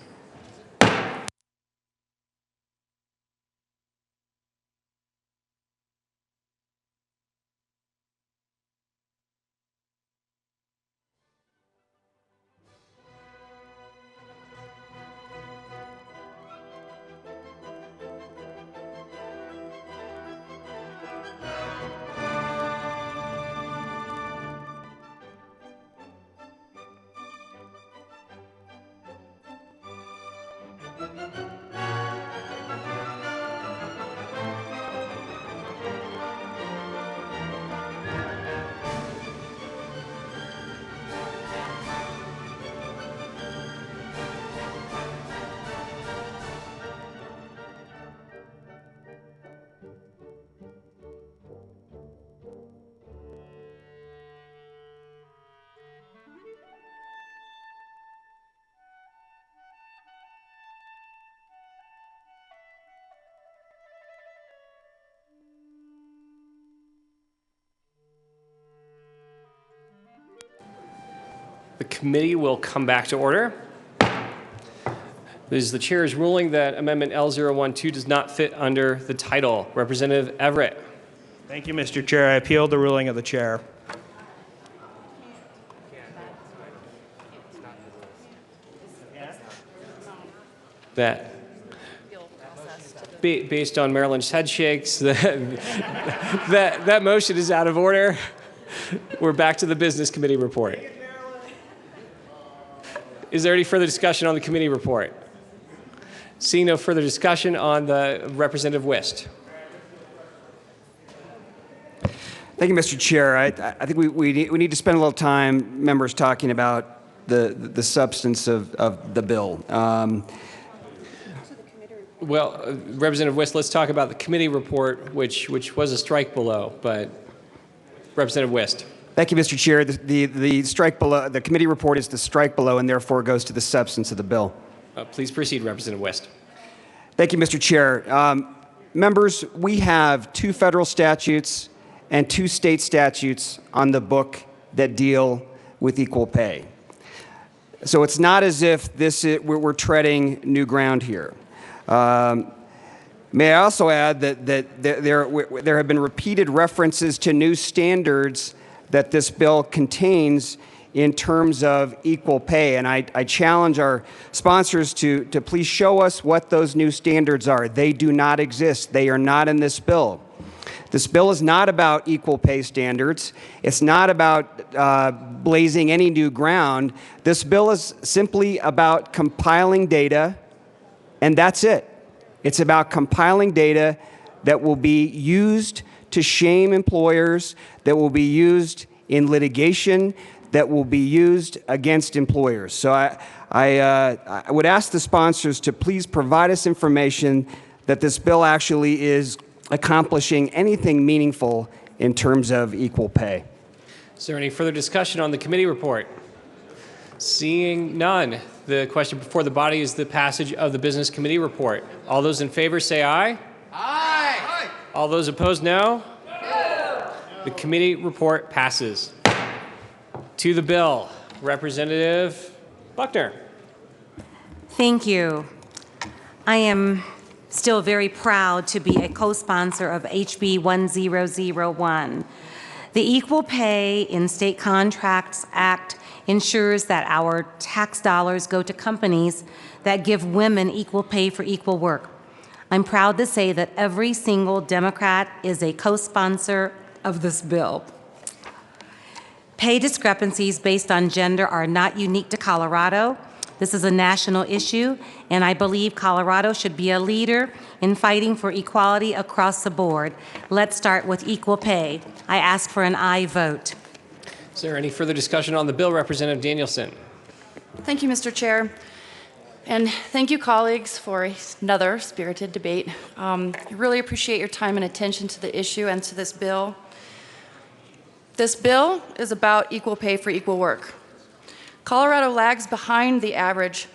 The committee will come back to order. This is the chair's ruling that Amendment L012 does not fit under the title. Representative Everett. Thank you, Mr. Chair. I appeal the ruling of the chair. That, based on Maryland's head shakes, that motion is out of order. We're back to the Business Committee report. Is there any further discussion on the committee report? Seeing no further discussion on the Representative Wist. Thank you, Mr. Chair. I think we need to spend a little time, members, talking about the substance of the bill. Representative Wist, let's talk about the committee report, which was a strike below, but Representative Wist. Thank you, Mr. Chair. The strike below, the committee report is the strike below and therefore goes to the substance of the bill. Please proceed, Representative Wist. Thank you, Mr. Chair. Members, we have 2 federal statutes and 2 state statutes on the book that deal with equal pay. So it's not as if we're treading new ground here. May I also add that there have been repeated references to new standards that this bill contains in terms of equal pay. And I challenge our sponsors to please show us what those new standards are. They do not exist. They are not in this bill. This bill is not about equal pay standards. It's not about blazing any new ground. This bill is simply about compiling data, and that's it. It's about compiling data that will be used to shame employers, that will be used in litigation, that will be used against employers. So I would ask the sponsors to please provide us information that this bill actually is accomplishing anything meaningful in terms of equal pay. Is there any further discussion on the committee report? Seeing none, the question before the body is the passage of the Business Committee report. All those in favor say aye. Aye. All those opposed, no. No. The committee report passes. To the bill, Representative Buckner. Thank you. I am still very proud to be a co-sponsor of HB 1001. The Equal Pay in State Contracts Act ensures that our tax dollars go to companies that give women equal pay for equal work. I'm proud to say that every single Democrat is a co-sponsor of this bill. Pay discrepancies based on gender are not unique to Colorado. This is a national issue, and I believe Colorado should be a leader in fighting for equality across the board. Let's start with equal pay. I ask for an aye vote. Is there any further discussion on the bill? Representative Danielson. Thank you, Mr. Chair. And thank you, colleagues, for another spirited debate. I really appreciate your time and attention to the issue and to this bill. This bill is about equal pay for equal work. Colorado lags behind the average,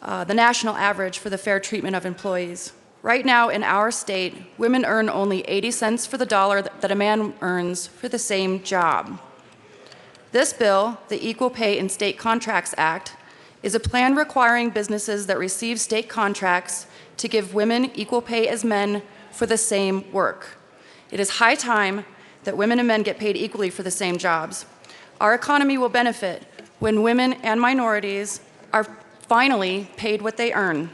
the national average for the fair treatment of employees. Right now in our state, women earn only 80 cents for the dollar that a man earns for the same job. This bill, the Equal Pay in State Contracts Act, is a plan requiring businesses that receive state contracts to give women equal pay as men for the same work. It is high time that women and men get paid equally for the same jobs. Our economy will benefit when women and minorities are finally paid what they earn.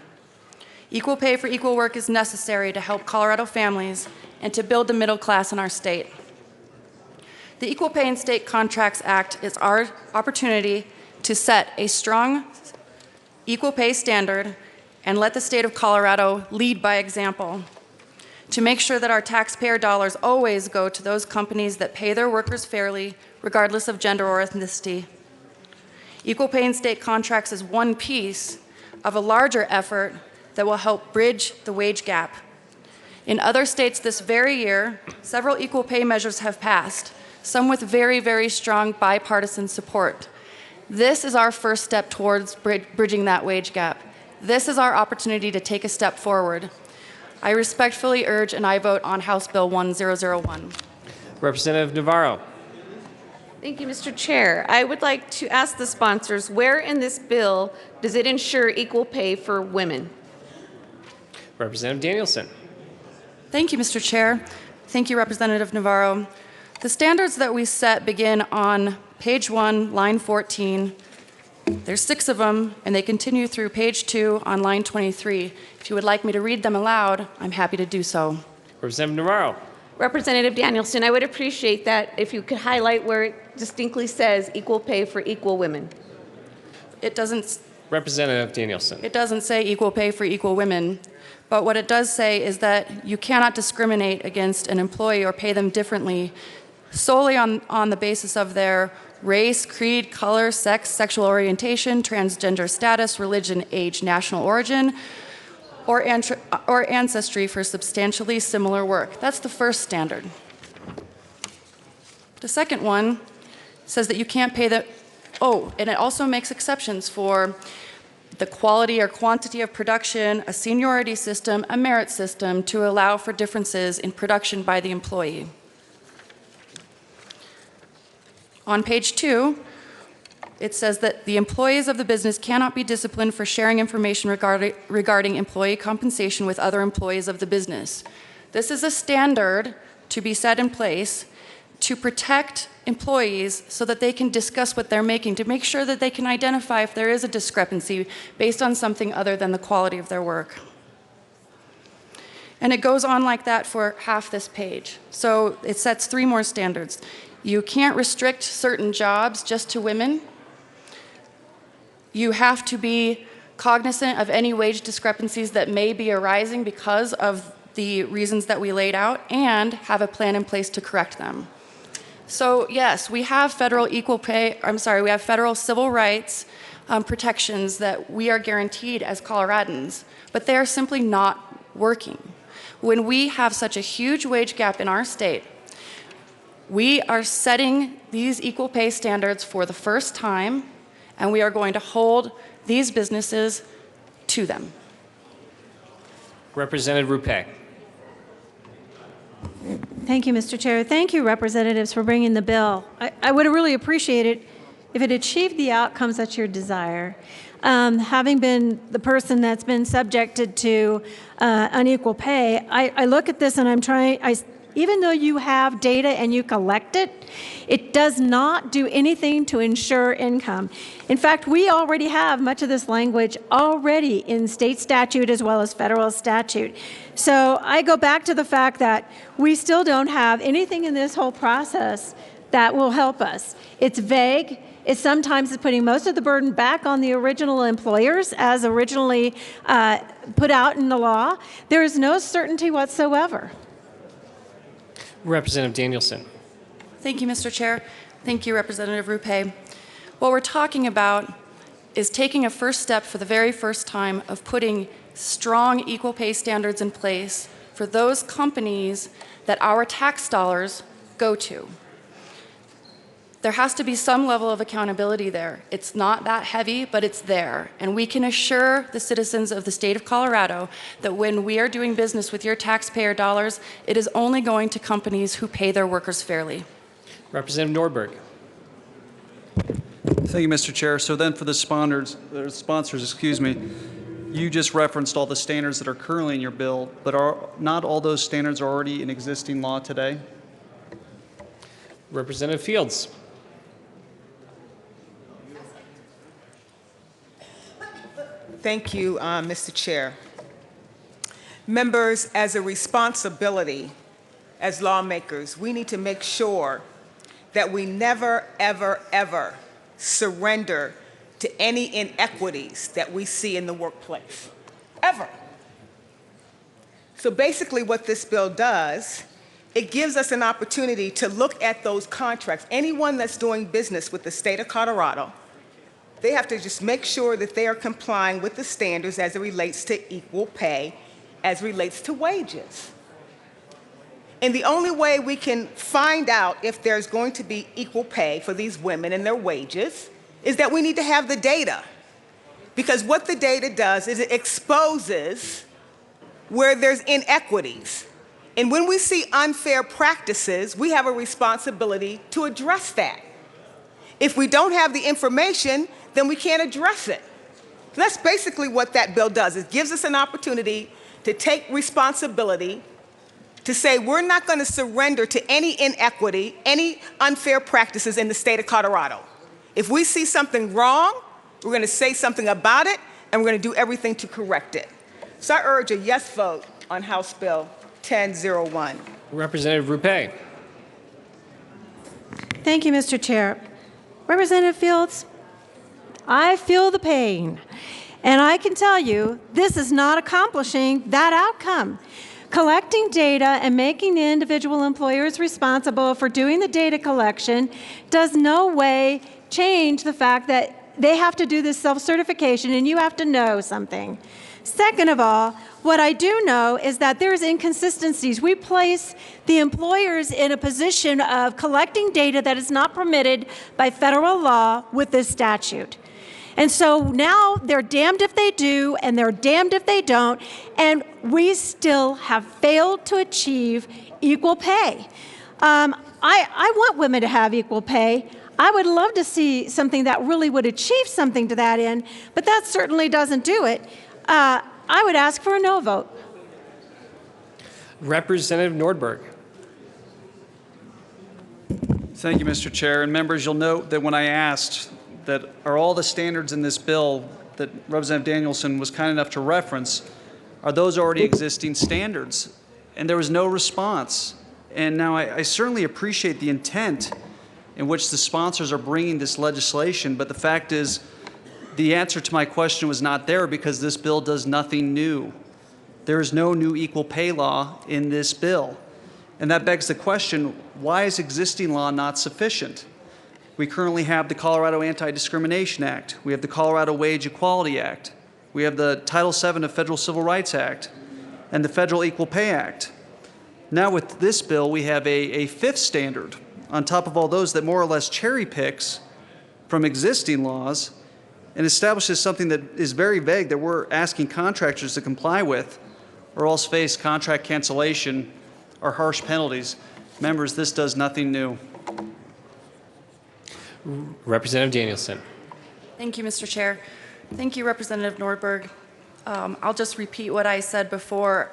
Equal pay for equal work is necessary to help Colorado families and to build the middle class in our state. The Equal Pay in State Contracts Act is our opportunity to set a strong equal pay standard and let the state of Colorado lead by example, to make sure that our taxpayer dollars always go to those companies that pay their workers fairly, regardless of gender or ethnicity. Equal pay in state contracts is one piece of a larger effort that will help bridge the wage gap. In other states this very year, several equal pay measures have passed, some with very, very strong bipartisan support. This is our first step towards bridging that wage gap. This is our opportunity to take a step forward. I respectfully urge an aye vote on House Bill 1001. Representative Navarro. Thank you, Mr. Chair. I would like to ask the sponsors, where in this bill does it ensure equal pay for women? Representative Danielson. Thank you, Mr. Chair. Thank you, Representative Navarro. The standards that we set begin on page 1, line 14. There's 6 of them, and they continue through page 2 on line 23. If you would like me to read them aloud, I'm happy to do so. Representative Navarro. Representative Danielson, I would appreciate that if you could highlight where it distinctly says equal pay for equal women. It doesn't. Representative Danielson. It doesn't say equal pay for equal women, but what it does say is that you cannot discriminate against an employee or pay them differently solely on the basis of their race, creed, color, sex, sexual orientation, transgender status, religion, age, national origin, or ancestry for substantially similar work. That's the first standard. The second one says that you can't pay the, and it also makes exceptions for the quality or quantity of production, a seniority system, a merit system to allow for differences in production by the employee. On page 2, it says that the employees of the business cannot be disciplined for sharing information regarding employee compensation with other employees of the business. This is a standard to be set in place to protect employees so that they can discuss what they're making, to make sure that they can identify if there is a discrepancy based on something other than the quality of their work. And it goes on like that for half this page. So it sets 3 more standards. You can't restrict certain jobs just to women. You have to be cognizant of any wage discrepancies that may be arising because of the reasons that we laid out, and have a plan in place to correct them. So yes, we have federal we have federal civil rights protections that we are guaranteed as Coloradans, but they are simply not working. When we have such a huge wage gap in our state, we are setting these equal pay standards for the first time, and we are going to hold these businesses to them. Representative Ruppe. Thank you, Mr. Chair. Thank you, representatives, for bringing the bill. I would have really appreciated it if it achieved the outcomes that you desire. Having been the person that's been subjected to unequal pay, I look at this and I'm trying, even though you have data and you collect it, it does not do anything to ensure income. In fact, we already have much of this language already in state statute as well as federal statute. So I go back to the fact that we still don't have anything in this whole process that will help us. It's vague. It sometimes is putting most of the burden back on the original employers as originally put out in the law. There is no certainty whatsoever. Representative Danielson. Thank you, Mr. Chair. Thank you, Representative Rupe. What we're talking about is taking a first step for the very first time of putting strong equal pay standards in place for those companies that our tax dollars go to. There has to be some level of accountability there. It's not that heavy, but it's there. And we can assure the citizens of the state of Colorado that when we are doing business with your taxpayer dollars, it is only going to companies who pay their workers fairly. Representative Nordberg. Thank you, Mr. Chair. So then for the sponsors, you just referenced all the standards that are currently in your bill, but are not all those standards are already in existing law today? Representative Fields. Thank you, Mr. Chair. Members, as a responsibility as lawmakers, we need to make sure that we never, ever, ever surrender to any inequities that we see in the workplace, ever. So basically what this bill does, it gives us an opportunity to look at those contracts. Anyone that's doing business with the state of Colorado, they have to just make sure that they are complying with the standards as it relates to equal pay, as relates to wages. And the only way we can find out if there's going to be equal pay for these women and their wages is that we need to have the data. Because what the data does is it exposes where there's inequities. And when we see unfair practices, we have a responsibility to address that. If we don't have the information, then we can't address it. So that's basically what that bill does. It gives us an opportunity to take responsibility, to say we're not going to surrender to any inequity, any unfair practices in the state of Colorado. If we see something wrong, we're going to say something about it, and we're going to do everything to correct it. So I urge a yes vote on House Bill 1001. Representative Rupe. Thank you, Mr. Chair. Representative Fields, I feel the pain. And I can tell you, this is not accomplishing that outcome. Collecting data and making the individual employers responsible for doing the data collection does no way change the fact that they have to do this self-certification and you have to know something. Second of all, what I do know is that there's inconsistencies. We place the employers in a position of collecting data that is not permitted by federal law with this statute. And so now they're damned if they do and they're damned if they don't, and we still have failed to achieve equal pay. I want women to have equal pay. I would love to see something that really would achieve something to that end, but that certainly doesn't do it. I would ask for a no vote. Representative Nordberg. Thank you, Mr. Chair. And members, you'll note that when I asked that are all the standards in this bill that Representative Danielson was kind enough to reference, are those already existing standards? And there was no response. And now I certainly appreciate the intent in which the sponsors are bringing this legislation, but the fact is the answer to my question was not there because this bill does nothing new. There is no new equal pay law in this bill. And that begs the question, why is existing law not sufficient? We currently have the Colorado Anti-Discrimination Act. We have the Colorado Wage Equality Act. We have the Title VII of Federal Civil Rights Act and the Federal Equal Pay Act. Now with this bill, we have a fifth standard on top of all those that more or less cherry picks from existing laws and establishes something that is very vague that we're asking contractors to comply with or else face contract cancellation or harsh penalties. Members, this does nothing new. Representative Danielson. Thank you, Mr. Chair. Thank you, Representative Nordberg. I'll just repeat what I said before.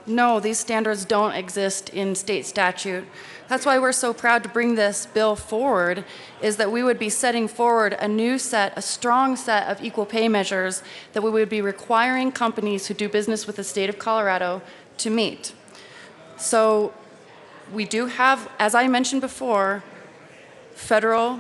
No, these standards don't exist in state statute. That's why we're so proud to bring this bill forward, is that we would be setting forward a new set, a strong set of equal pay measures that we would be requiring companies who do business with the state of Colorado to meet. So we do have, as I mentioned before, federal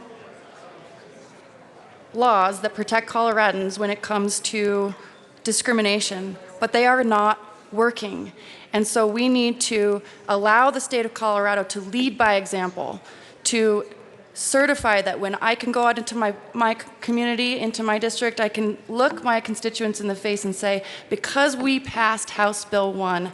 laws that protect Coloradans when it comes to discrimination, but they are not working. And so we need to allow the state of Colorado to lead by example, to certify that when I can go out into my community, into my district, I can look my constituents in the face and say, because we passed House Bill 1,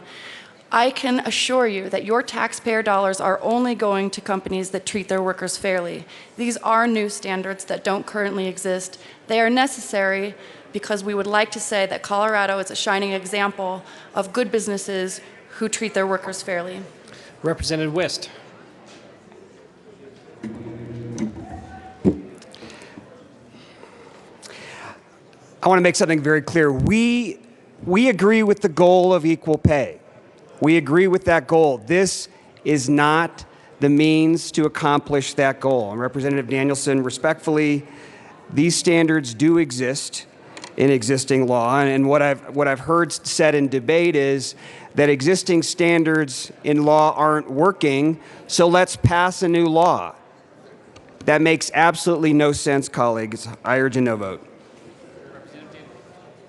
I can assure you that your taxpayer dollars are only going to companies that treat their workers fairly. These are new standards that don't currently exist. They are necessary because we would like to say that Colorado is a shining example of good businesses who treat their workers fairly. Representative Wist. I want to make something very clear. We agree with the goal of equal pay. We agree with that goal. This is not the means to accomplish that goal. And Representative Danielson, respectfully, these standards do exist in existing law. And what I've heard said in debate is that existing standards in law aren't working, so let's pass a new law. That makes absolutely no sense, colleagues. I urge a no vote.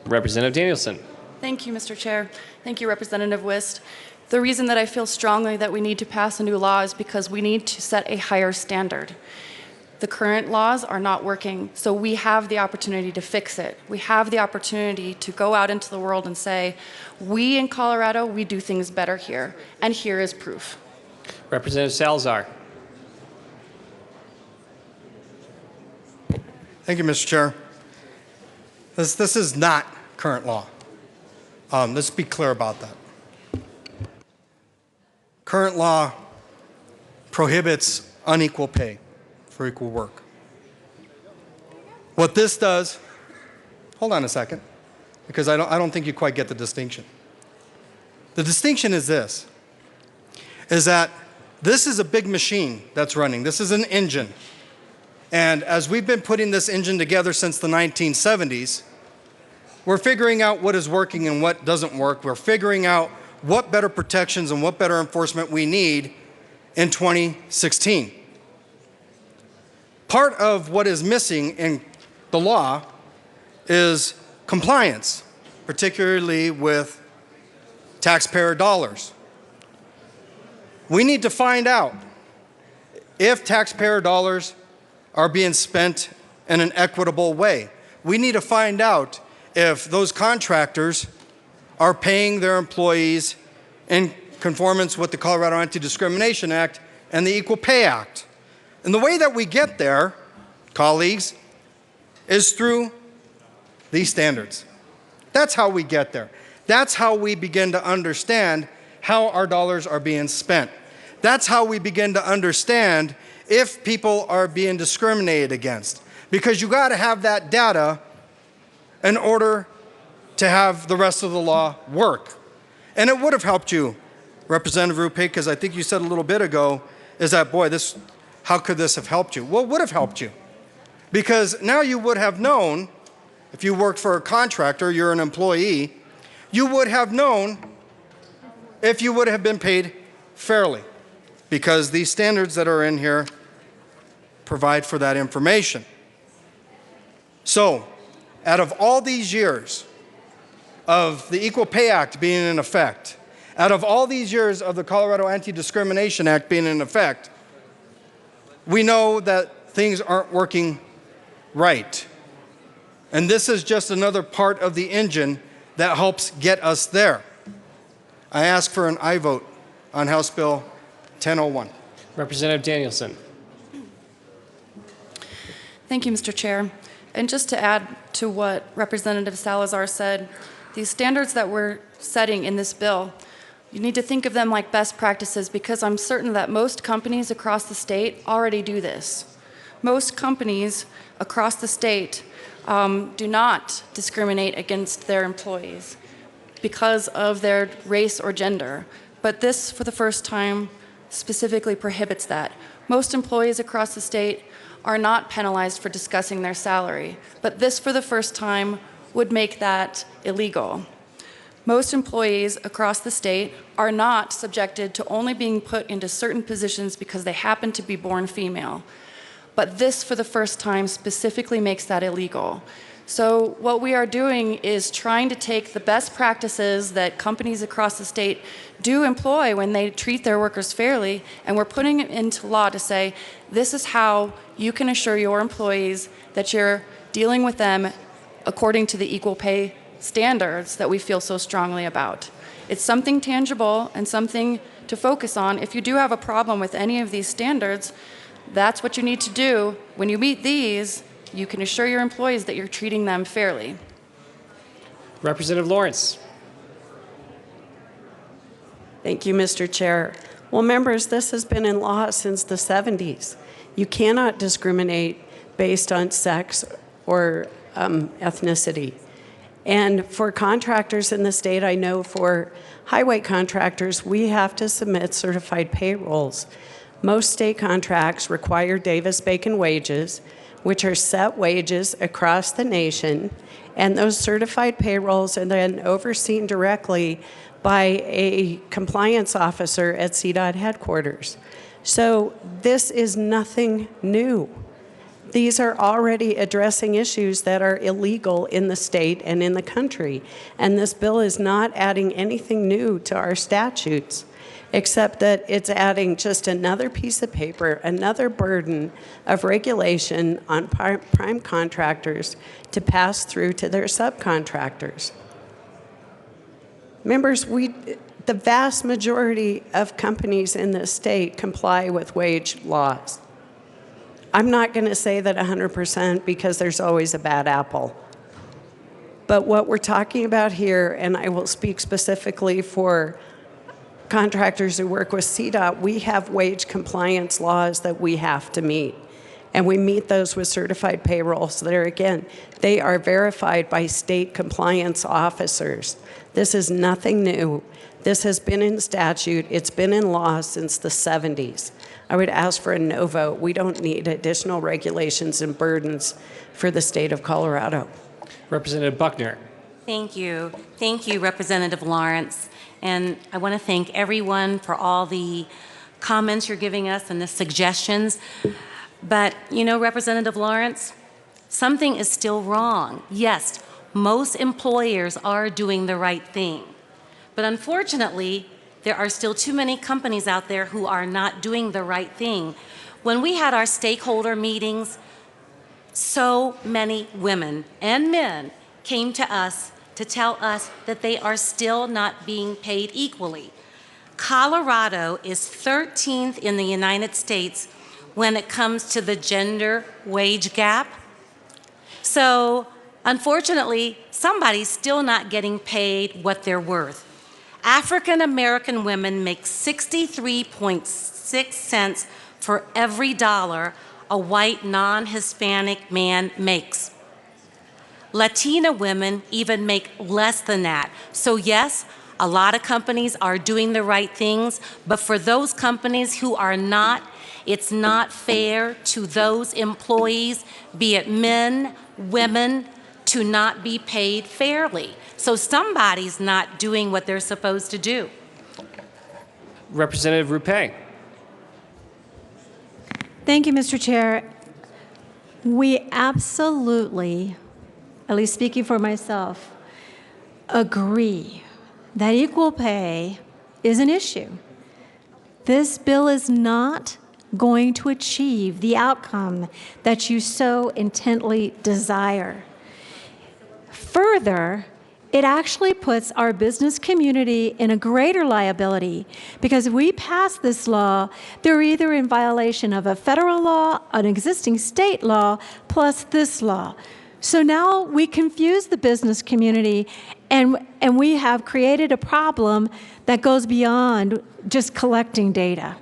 Representative Danielson. Thank you, Mr. Chair. Thank you, Representative Wist. The reason that I feel strongly that we need to pass a new law is because we need to set a higher standard. The current laws are not working, so we have the opportunity to fix it. We have the opportunity to go out into the world and say, we in Colorado, we do things better here, and here is proof. Representative Salazar. Thank you, Mr. Chair. This is not current law. Let's be clear about that. Current law prohibits unequal pay for equal work. What this does, hold on a second, because I don't think you quite get the distinction. The distinction is this, is that this is a big machine that's running. This is an engine. And as we've been putting this engine together since the 1970s, we're figuring out what is working and what doesn't work. We're figuring out what better protections and what better enforcement we need in 2016. Part of what is missing in the law is compliance, particularly with taxpayer dollars. We need to find out if taxpayer dollars are being spent in an equitable way. We need to find out if those contractors are paying their employees in conformance with the Colorado Anti-Discrimination Act and the Equal Pay Act. And the way that we get there, colleagues, is through these standards. That's how we get there. That's how we begin to understand how our dollars are being spent. That's how we begin to understand if people are being discriminated against. Because you got to have that data in order to have the rest of the law work. And it would have helped you, Representative Rupik, because I think you said a little bit ago, is that, boy, how could this have helped you? Well, it would have helped you. Because now you would have known, if you worked for a contractor, you're an employee, you would have known if you would have been paid fairly. Because these standards that are in here provide for that information. So, out of all these years of the Equal Pay Act being in effect, out of all these years of the Colorado Anti-Discrimination Act being in effect, we know that things aren't working right. And this is just another part of the engine that helps get us there. I ask for an aye vote on House Bill 1001. Representative Danielson. Thank you, Mr. Chair. And just to add to what Representative Salazar said, these standards that we're setting in this bill, you need to think of them like best practices because I'm certain that most companies across the state already do this. Most companies across the state do not discriminate against their employees because of their race or gender. But this, for the first time, specifically prohibits that. Most employees across the state are not penalized for discussing their salary, but this, for the first time, would make that illegal. Most employees across the state are not subjected to only being put into certain positions because they happen to be born female. but this, for the first time, specifically makes that illegal. So what we are doing is trying to take the best practices that companies across the state do employ when they treat their workers fairly, and we're putting it into law to say, this is how you can assure your employees that you're dealing with them according to the equal pay standards that we feel so strongly about. It's something tangible and something to focus on. If you do have a problem with any of these standards, that's what you need to do. When you meet these, you can assure your employees that you're treating them fairly. Representative Lawrence. Thank you, Mr. Chair. Well, members, this has been in law since the 70s. You cannot discriminate based on sex or ethnicity. And for contractors in the state, I know for highway contractors, we have to submit certified payrolls. Most state contracts require Davis-Bacon wages, which are set wages across the nation, and those certified payrolls are then overseen directly by a compliance officer at CDOT headquarters. So this is nothing new. These are already addressing issues that are illegal in the state and in the country, and this bill is not adding anything new to our statutes, except that it's adding just another piece of paper, another burden of regulation on prime contractors to pass through to their subcontractors. Members, the vast majority of companies in this state comply with wage laws. I'm not going to say that 100% because there's always a bad apple. But what we're talking about here, and I will speak specifically for contractors who work with CDOT, we have wage compliance laws that we have to meet. And we meet those with certified payrolls that are, again, they are verified by state compliance officers. This is nothing new. This has been in statute. It's been in law since the 70s. I would ask for a no vote. We don't need additional regulations and burdens for the state of Colorado. Representative Buckner. Thank you. Thank you, Representative Lawrence. And I want to thank everyone for all the comments you're giving us and the suggestions. But, you know, Representative Lawrence, something is still wrong. Yes, most employers are doing the right thing. But unfortunately, there are still too many companies out there who are not doing the right thing. When we had our stakeholder meetings, so many women and men came to us to tell us that they are still not being paid equally. Colorado is 13th in the United States when it comes to the gender wage gap. So, unfortunately, somebody's still not getting paid what they're worth. African American women make 63.6 cents for every dollar a white non-Hispanic man makes. Latina women even make less than that. So yes, a lot of companies are doing the right things, but for those companies who are not, it's not fair to those employees, be it men, women, to not be paid fairly. So somebody's not doing what they're supposed to do. Representative Rupé. Thank you, Mr. Chair. We absolutely, at least speaking for myself, agree that equal pay is an issue. This bill is not going to achieve the outcome that you so intently desire. Further, it actually puts our business community in a greater liability because if we pass this law, they're either in violation of a federal law, an existing state law, plus this law. So now we confuse the business community and we have created a problem that goes beyond just collecting data.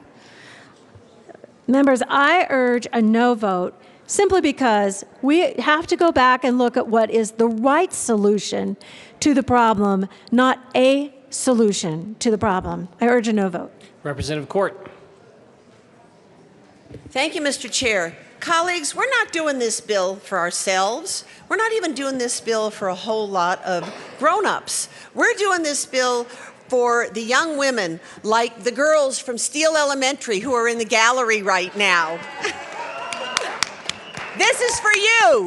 Members, I urge a no vote simply because we have to go back and look at what is the right solution to the problem, not a solution to the problem. I urge a no vote. Representative Court. Thank you, Mr. Chair. Colleagues, we're not doing this bill for ourselves. We're not even doing this bill for a whole lot of grown-ups. We're doing this bill for the young women, like the girls from Steele Elementary who are in the gallery right now. This is for you.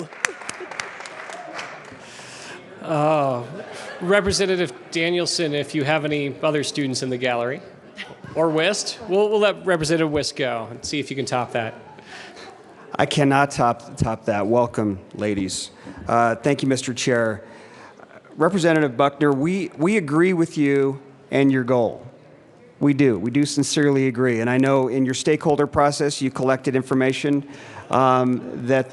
Representative Danielson, if you have any other students in the gallery, or Wist, we'll let Representative Wist go and see if you can top that. I cannot top that. Welcome, ladies. Thank you, Mr. Chair. Representative Buckner, we agree with you and your goal. We do. We do sincerely agree. And I know in your stakeholder process, you collected information that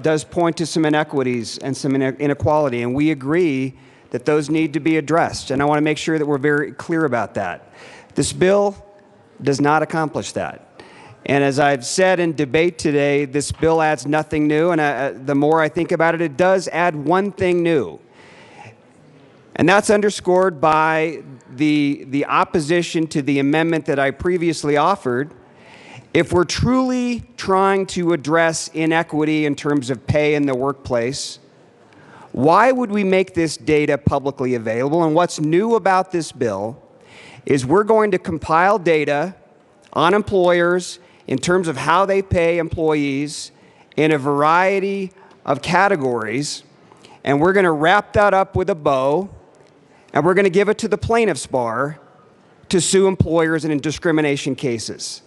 does point to some inequities and some inequality. And we agree that those need to be addressed. And I want to make sure that we're very clear about that. This bill does not accomplish that. And as I've said in debate today, this bill adds nothing new. And the more I think about it, it does add one thing new. And that's underscored by the opposition to the amendment that I previously offered. If we're truly trying to address inequity in terms of pay in the workplace, why would we make this data publicly available? And what's new about this bill is we're going to compile data on employers in terms of how they pay employees in a variety of categories, and we're going to wrap that up with a bow, and we're going to give it to the plaintiff's bar to sue employers in discrimination cases.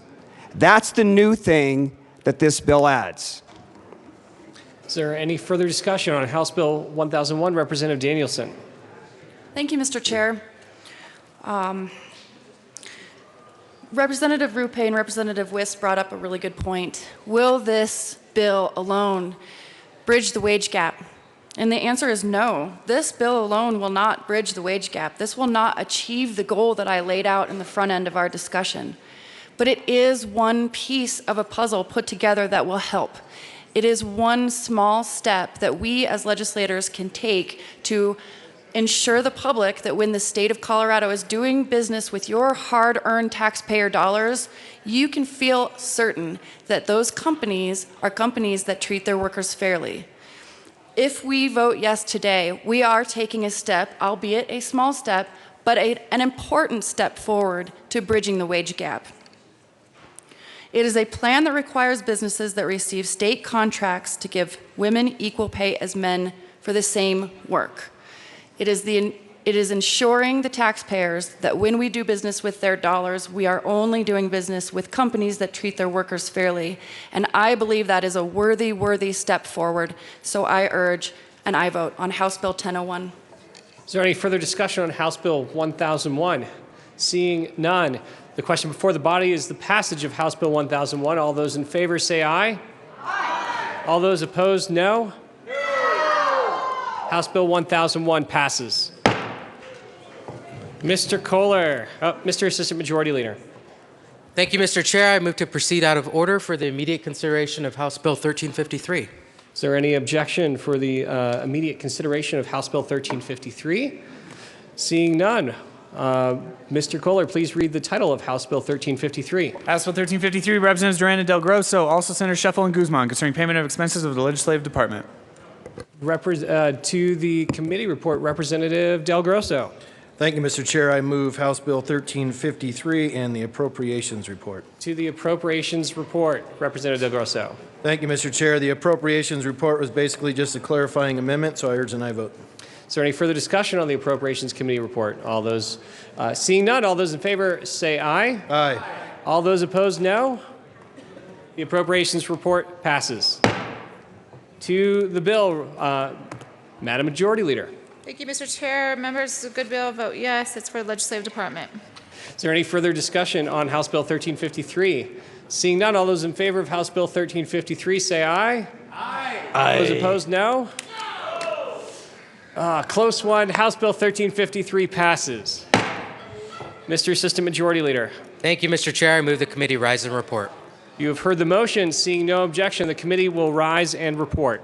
That's the new thing that this bill adds. Is there any further discussion on House Bill 1001, Representative Danielson? Thank you, Mr. Chair. Representative Rupe and Representative Wist brought up a really good point. Will this bill alone bridge the wage gap? And the answer is no. This bill alone will not bridge the wage gap. This will not achieve the goal that I laid out in the front end of our discussion. But it is one piece of a puzzle put together that will help. It is one small step that we as legislators can take to ensure the public that when the state of Colorado is doing business with your hard-earned taxpayer dollars, you can feel certain that those companies are companies that treat their workers fairly. If we vote yes today, we are taking a step, albeit a small step, but an important step forward to bridging the wage gap. It is a plan that requires businesses that receive state contracts to give women equal pay as men for the same work. It is ensuring the taxpayers that when we do business with their dollars, we are only doing business with companies that treat their workers fairly. And I believe that is a worthy step forward. So I urge and I vote on House Bill 1001. Is there any further discussion on House Bill 1001? Seeing none. The question before the body is the passage of House Bill 1001. All those in favor say aye. Aye. All those opposed, no. No. House Bill 1001 passes. Mr. Kohler, Mr. Assistant Majority Leader. Thank you, Mr. Chair. I move to proceed out of order for the immediate consideration of House Bill 1353. Is there any objection for the immediate consideration of House Bill 1353? Seeing none. Mr. Kohler, please read the title of House Bill 1353. House Bill 1353, Representatives Duran and Del Grosso, also Senators Sheffel and Guzman, concerning payment of expenses of the Legislative Department. To the committee report, Representative Del Grosso. Thank you, Mr. Chair. I move House Bill 1353 and the Appropriations Report. To the Appropriations Report, Representative Del Grosso. Thank you, Mr. Chair. The Appropriations Report was basically just a clarifying amendment, so I urge an aye vote. Is there any further discussion on the Appropriations Committee report? All those, seeing none, all those in favor say aye. Aye. All those opposed, no. The Appropriations Report passes. To the bill, Madam Majority Leader. Thank you, Mr. Chair. Members of the good bill vote yes. It's for the Legislative Department. Is there any further discussion on House Bill 1353? Seeing none, all those in favor of House Bill 1353 say aye. Aye. Aye. Those opposed, no. Close one. House Bill 1353 passes. Mr. Assistant Majority Leader. Thank you, Mr. Chair. I move the committee rise and report. You have heard the motion. Seeing no objection, the committee will rise and report.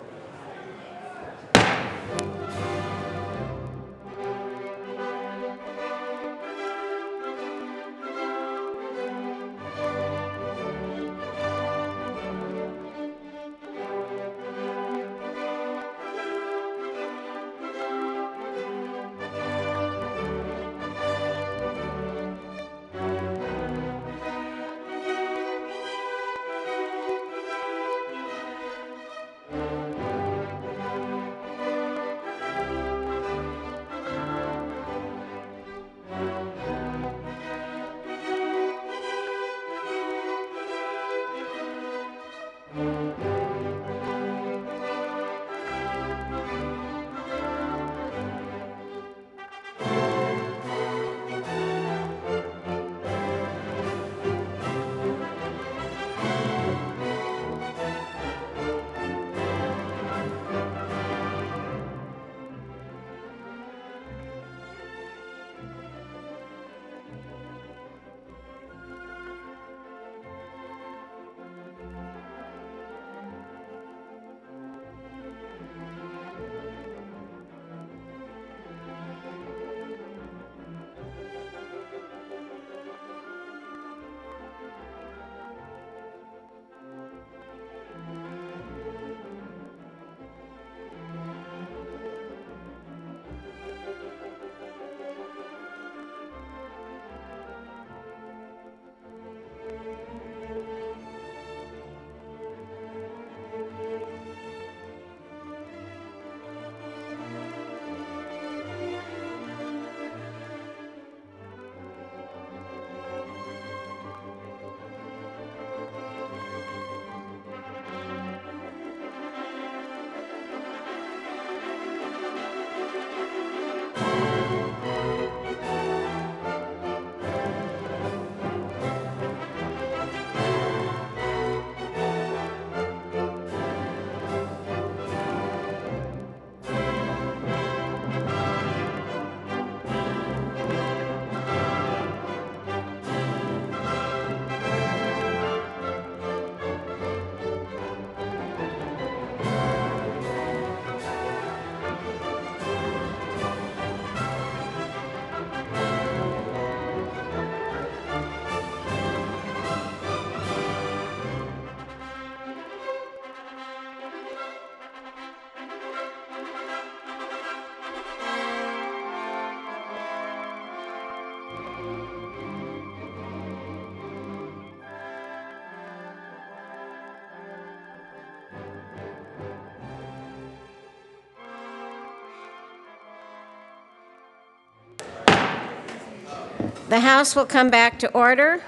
The House will come back to order.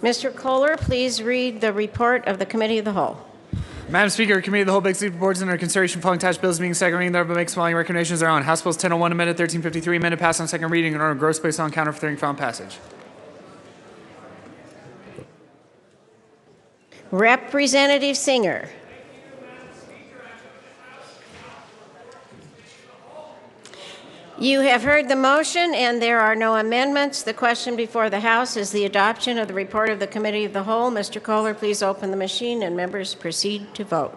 Mr. Kohler, please read the report of the Committee of the Whole. Madam Speaker, Committee of the Whole begs leave boards under consideration following attached bills being second reading, thereby makes following recommendations are on. House Bills 1001, amended 1353, amended passed on second reading, and order gross placed on counter for third and final passage. Representative Singer. You have heard the motion, and there are no amendments. The question before the House is the adoption of the report of the Committee of the Whole. Mr. Kohler, please open the machine, and members proceed to vote.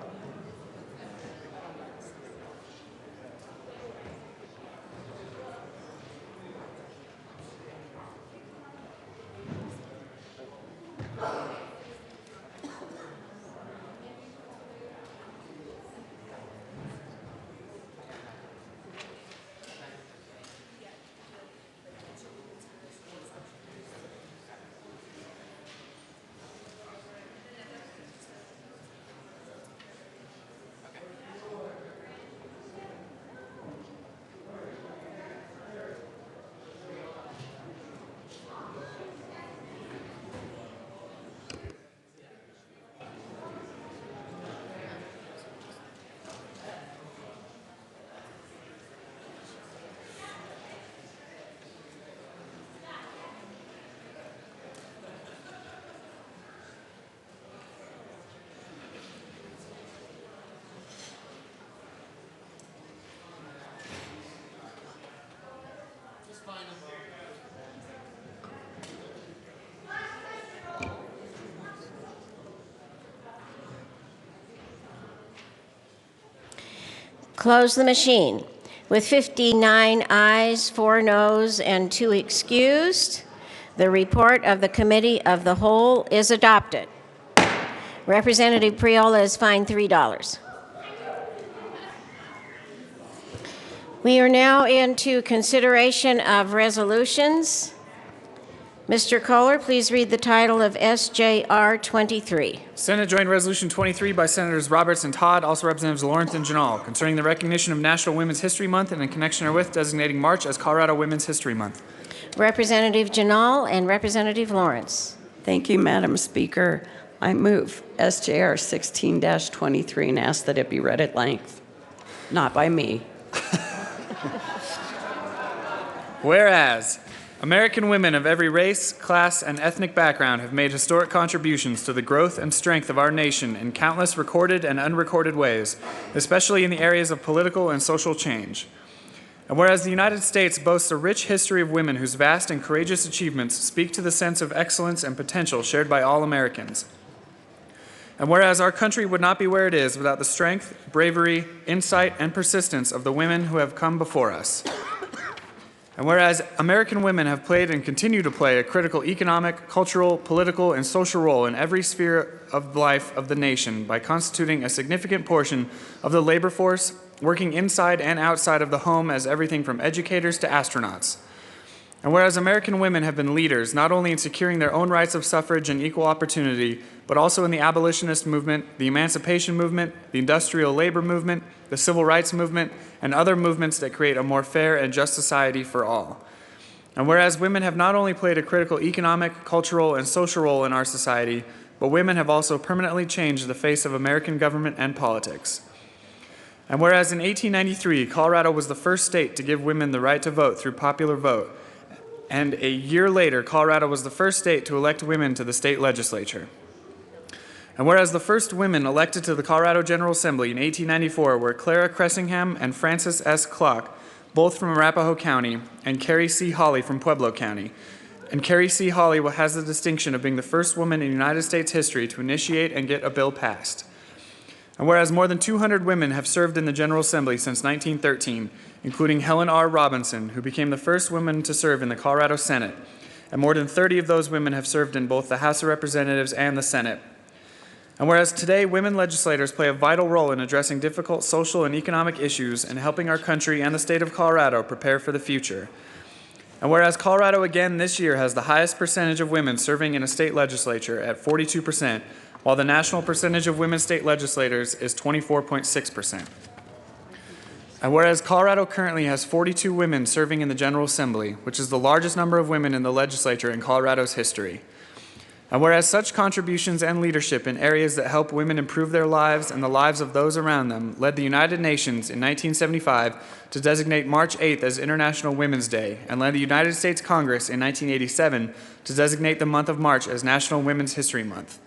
Close the machine. With 59 ayes, 4 noes, and 2 excused, the report of the Committee of the Whole is adopted. Representative Priola is fined $3. We are now into consideration of resolutions. Mr. Kohler, please read the title of SJR 23. Senate Joint Resolution 23 by Senators Roberts and Todd, also Representatives Lawrence and Janal, concerning the recognition of National Women's History Month and in connection therewith designating March as Colorado Women's History Month. Representative Janal and Representative Lawrence. Thank you, Madam Speaker. I move SJR 16-23 and ask that it be read at length. Not by me. Whereas American women of every race, class, and ethnic background have made historic contributions to the growth and strength of our nation in countless recorded and unrecorded ways, especially in the areas of political and social change. And whereas the United States boasts a rich history of women whose vast and courageous achievements speak to the sense of excellence and potential shared by all Americans. And whereas our country would not be where it is without the strength, bravery, insight, and persistence of the women who have come before us. And whereas American women have played and continue to play a critical economic, cultural, political, and social role in every sphere of life of the nation by constituting a significant portion of the labor force, working inside and outside of the home as everything from educators to astronauts. And whereas American women have been leaders not only in securing their own rights of suffrage and equal opportunity, but also in the abolitionist movement, the emancipation movement, the industrial labor movement, the civil rights movement, and other movements that create a more fair and just society for all. And whereas women have not only played a critical economic, cultural, and social role in our society, but women have also permanently changed the face of American government and politics. And whereas in 1893, Colorado was the first state to give women the right to vote through popular vote, and a year later, Colorado was the first state to elect women to the state legislature. And whereas the first women elected to the Colorado General Assembly in 1894 were Clara Cressingham and Frances S. Clock, both from Arapahoe County, and Carrie C. Hawley from Pueblo County. And Carrie C. Hawley has the distinction of being the first woman in United States history to initiate and get a bill passed. And whereas more than 200 women have served in the General Assembly since 1913, including Helen R. Robinson, who became the first woman to serve in the Colorado Senate, and more than 30 of those women have served in both the House of Representatives and the Senate. And whereas today women legislators play a vital role in addressing difficult social and economic issues and helping our country and the state of Colorado prepare for the future. And whereas Colorado again this year has the highest percentage of women serving in a state legislature at 42%, while the national percentage of women state legislators is 24.6%. And whereas Colorado currently has 42 women serving in the General Assembly, which is the largest number of women in the legislature in Colorado's history. And whereas such contributions and leadership in areas that help women improve their lives and the lives of those around them led the United Nations in 1975 to designate March 8th as International Women's Day, and led the United States Congress in 1987 to designate the month of March as National Women's History Month.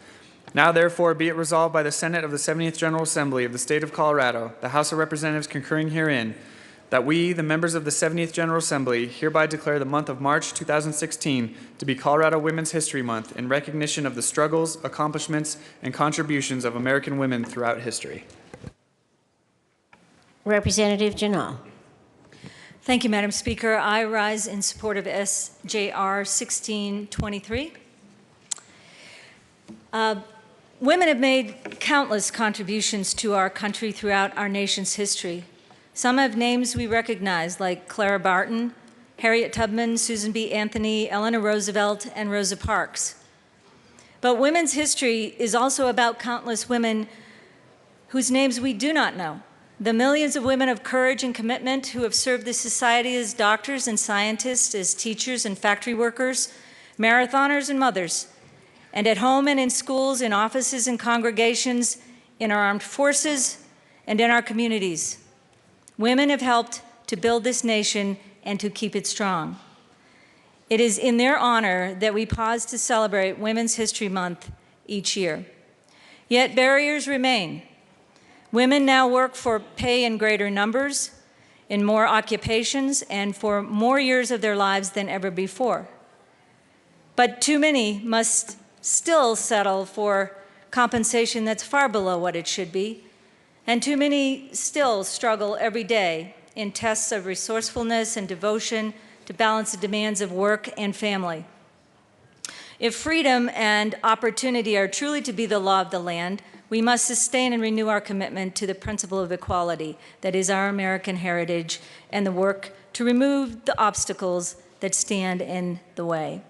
Now, therefore, be it resolved by the Senate of the 70th General Assembly of the State of Colorado, the House of Representatives concurring herein, that we, the members of the 70th General Assembly, hereby declare the month of March 2016 to be Colorado Women's History Month in recognition of the struggles, accomplishments, and contributions of American women throughout history. Representative Janal. Thank you, Madam Speaker. I rise in support of SJR 1623. Women have made countless contributions to our country throughout our nation's history. Some have names we recognize, like Clara Barton, Harriet Tubman, Susan B. Anthony, Eleanor Roosevelt, and Rosa Parks. But women's history is also about countless women whose names we do not know. The millions of women of courage and commitment who have served the society as doctors and scientists, as teachers and factory workers, marathoners and mothers, and at home and in schools, in offices and congregations, in our armed forces, and in our communities. Women have helped to build this nation and to keep it strong. It is in their honor that we pause to celebrate Women's History Month each year. Yet barriers remain. Women now work for pay in greater numbers, in more occupations, and for more years of their lives than ever before. But too many must still settle for compensation that's far below what it should be, and too many still struggle every day in tests of resourcefulness and devotion to balance the demands of work and family. If freedom and opportunity are truly to be the law of the land, we must sustain and renew our commitment to the principle of equality that is our American heritage and the work to remove the obstacles that stand in the way.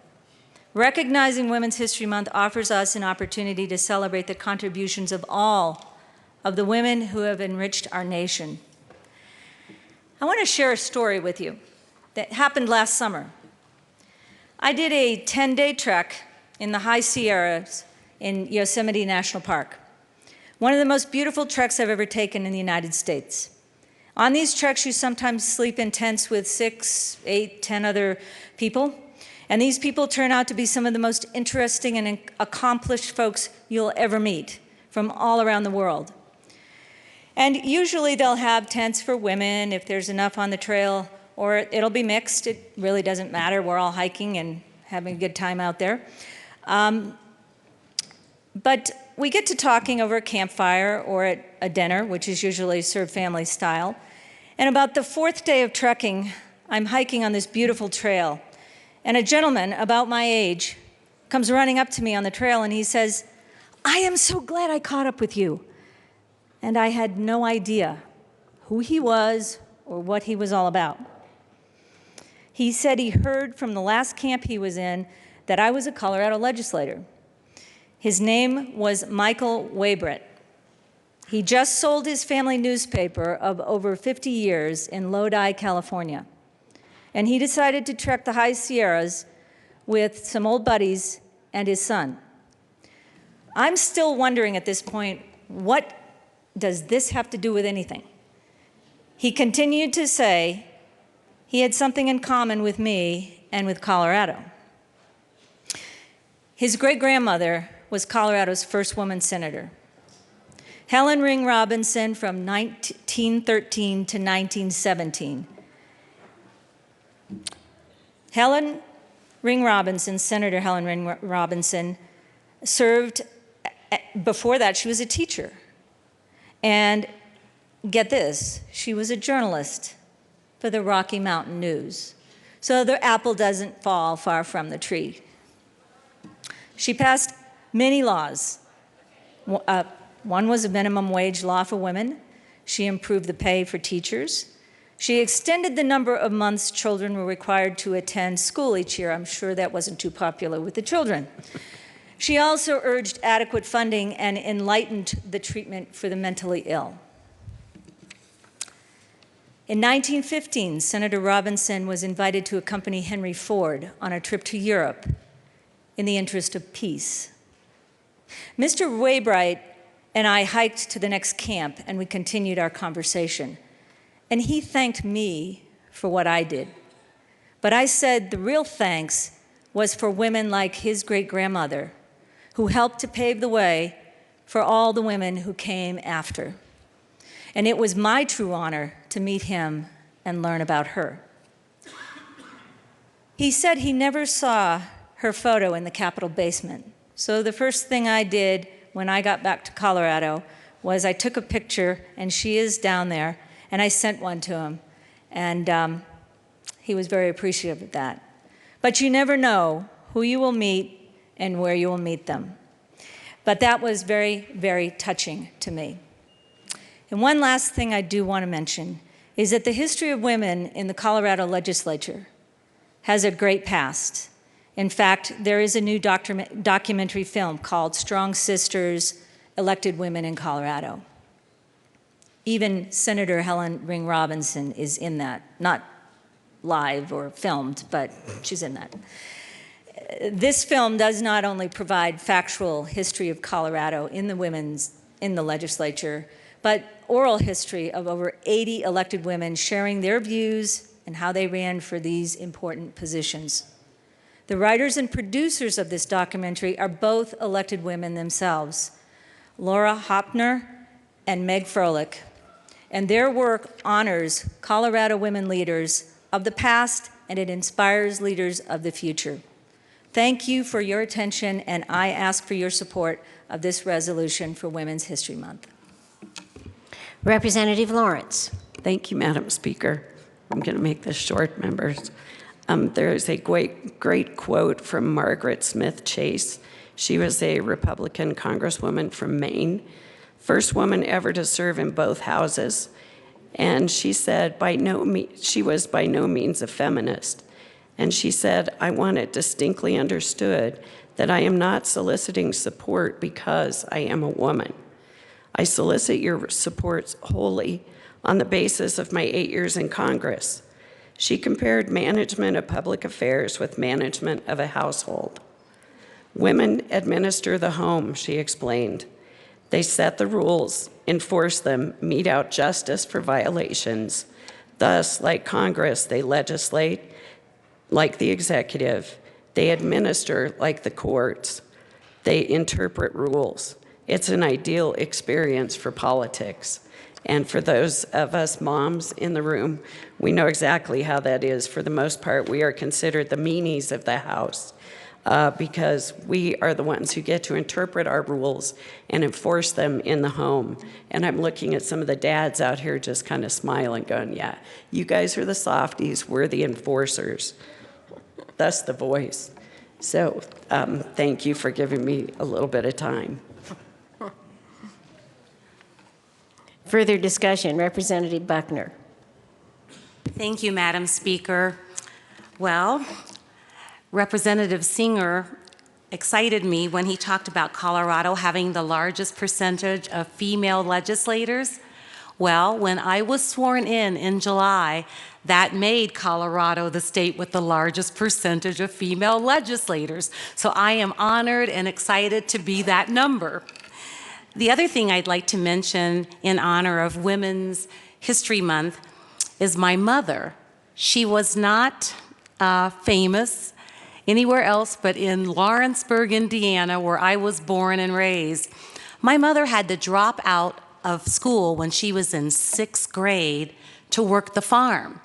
Recognizing Women's History Month offers us an opportunity to celebrate the contributions of all of the women who have enriched our nation. I want to share a story with you that happened last summer. I did a 10-day trek in the High Sierras in Yosemite National Park, one of the most beautiful treks I've ever taken in the United States. On these treks, you sometimes sleep in tents with 6, 8, 10 other people, and these people turn out to be some of the most interesting and accomplished folks you'll ever meet from all around the world. And usually they'll have tents for women if there's enough on the trail, or it'll be mixed. It really doesn't matter. We're all hiking and having a good time out there. But we get to talking over a campfire or at a dinner, which is usually served family style. And about the 4th day of trekking, I'm hiking on this beautiful trail. And a gentleman about my age comes running up to me on the trail and he says, "I am so glad I caught up with you." And I had no idea who he was or what he was all about. He said he heard from the last camp he was in that I was a Colorado legislator. His name was Michael Waybrett. He just sold his family newspaper of over 50 years in Lodi, California. And he decided to trek the High Sierras with some old buddies and his son. I'm still wondering at this point, what does this have to do with anything? He continued to say he had something in common with me and with Colorado. His great-grandmother was Colorado's first woman senator, Helen Ring Robinson, from 1913 to 1917. Helen Ring Robinson, Senator Helen Ring Robinson, served, before that she was a teacher. And get this, she was a journalist for the Rocky Mountain News. So the apple doesn't fall far from the tree. She passed many laws. One was a minimum wage law for women. She improved the pay for teachers. She extended the number of months children were required to attend school each year. I'm sure that wasn't too popular with the children. She also urged adequate funding and enlightened the treatment for the mentally ill. In 1915, Senator Robinson was invited to accompany Henry Ford on a trip to Europe in the interest of peace. Mr. Waybright and I hiked to the next camp, and we continued our conversation. And he thanked me for what I did. But I said the real thanks was for women like his great-grandmother, who helped to pave the way for all the women who came after. And it was my true honor to meet him and learn about her. He said he never saw her photo in the Capitol basement. So the first thing I did when I got back to Colorado was I took a picture, and she is down there, and I sent one to him. And he was very appreciative of that. But you never know who you will meet and where you will meet them. But that was very, very touching to me. And one last thing I do want to mention is that the history of women in the Colorado legislature has a great past. In fact, there is a new documentary film called Strong Sisters, Elected Women in Colorado. Even Senator Helen Ring Robinson is in that, not live or filmed, but she's in that. This film does not only provide factual history of Colorado in the legislature, but oral history of over 80 elected women sharing their views and how they ran for these important positions. The writers and producers of this documentary are both elected women themselves, Laura Hopner and Meg Froelich, and their work honors Colorado women leaders of the past, and it inspires leaders of the future. Thank you for your attention, and I ask for your support of this resolution for Women's History Month. Representative Lawrence. Thank you, Madam Speaker. I'm going to make this short, members. There is a great quote from Margaret Smith Chase. She was a Republican Congresswoman from Maine, first woman ever to serve in both houses. And she said, she was by no means a feminist. And she said, I want it distinctly understood that I am not soliciting support because I am a woman. I solicit your support wholly on the basis of my 8 years in Congress. She compared management of public affairs with management of a household. Women administer the home, she explained. They set the rules, enforce them, mete out justice for violations. Thus, like Congress, they legislate like the executive. They administer like the courts. They interpret rules. It's an ideal experience for politics. And for those of us moms in the room, we know exactly how that is. For the most part, we are considered the meanies of the house because we are the ones who get to interpret our rules and enforce them in the home. And I'm looking at some of the dads out here just kind of smiling, going, yeah, you guys are the softies, we're the enforcers. Thus the voice. So thank you for giving me a little bit of time. Further discussion, Representative Buckner. Thank you, Madam Speaker. Well, Representative Singer excited me when he talked about Colorado having the largest percentage of female legislators. Well, when I was sworn in July, that made Colorado the state with the largest percentage of female legislators. So I am honored and excited to be that number. The other thing I'd like to mention in honor of Women's History Month is my mother. She was not famous anywhere else but in Lawrenceburg, Indiana, where I was born and raised. My mother had to drop out of school when she was in 6th grade to work the farm.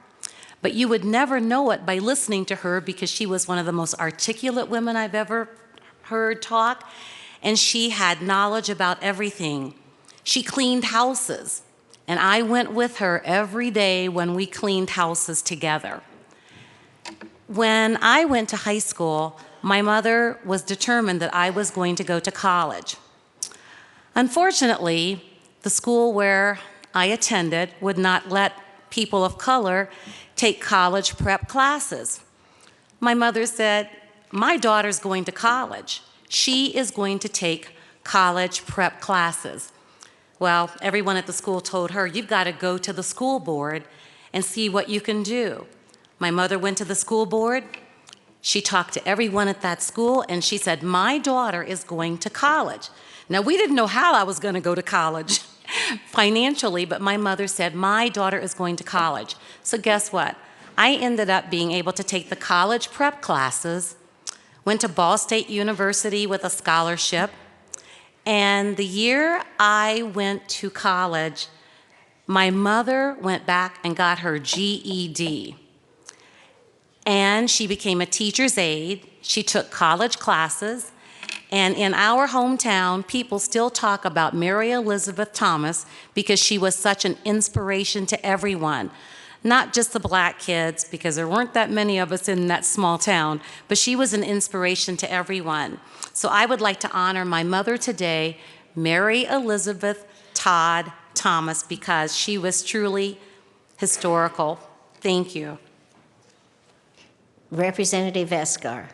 But you would never know it by listening to her because she was one of the most articulate women I've ever heard talk. And she had knowledge about everything. She cleaned houses, and I went with her every day when we cleaned houses together. When I went to high school, my mother was determined that I was going to go to college. Unfortunately, the school where I attended would not let people of color take college prep classes. My mother said, my daughter's going to college. She is going to take college prep classes. Well, everyone at the school told her, you've got to go to the school board and see what you can do. My mother went to the school board. She talked to everyone at that school, and she said, my daughter is going to college. Now, we didn't know how I was going to go to college financially, but my mother said, my daughter is going to college. So guess what? I ended up being able to take the college prep classes, went to Ball State University with a scholarship, and the year I went to college, my mother went back and got her GED. And she became a teacher's aide. She took college classes. And in our hometown, people still talk about Mary Elizabeth Thomas because she was such an inspiration to everyone. Not just the black kids, because there weren't that many of us in that small town, but she was an inspiration to everyone. So I would like to honor my mother today, Mary Elizabeth Todd Thomas, because she was truly historical. Thank you. Representative Escar.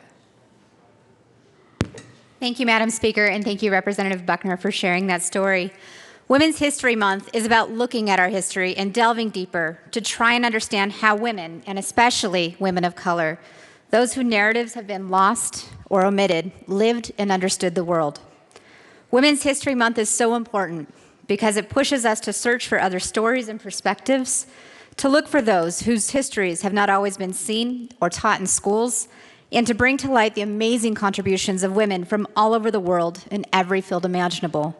Thank you, Madam Speaker, and thank you, Representative Buckner, for sharing that story. Women's History Month is about looking at our history and delving deeper to try and understand how women, and especially women of color, those whose narratives have been lost or omitted, lived and understood the world. Women's History Month is so important because it pushes us to search for other stories and perspectives, to look for those whose histories have not always been seen or taught in schools, and to bring to light the amazing contributions of women from all over the world in every field imaginable.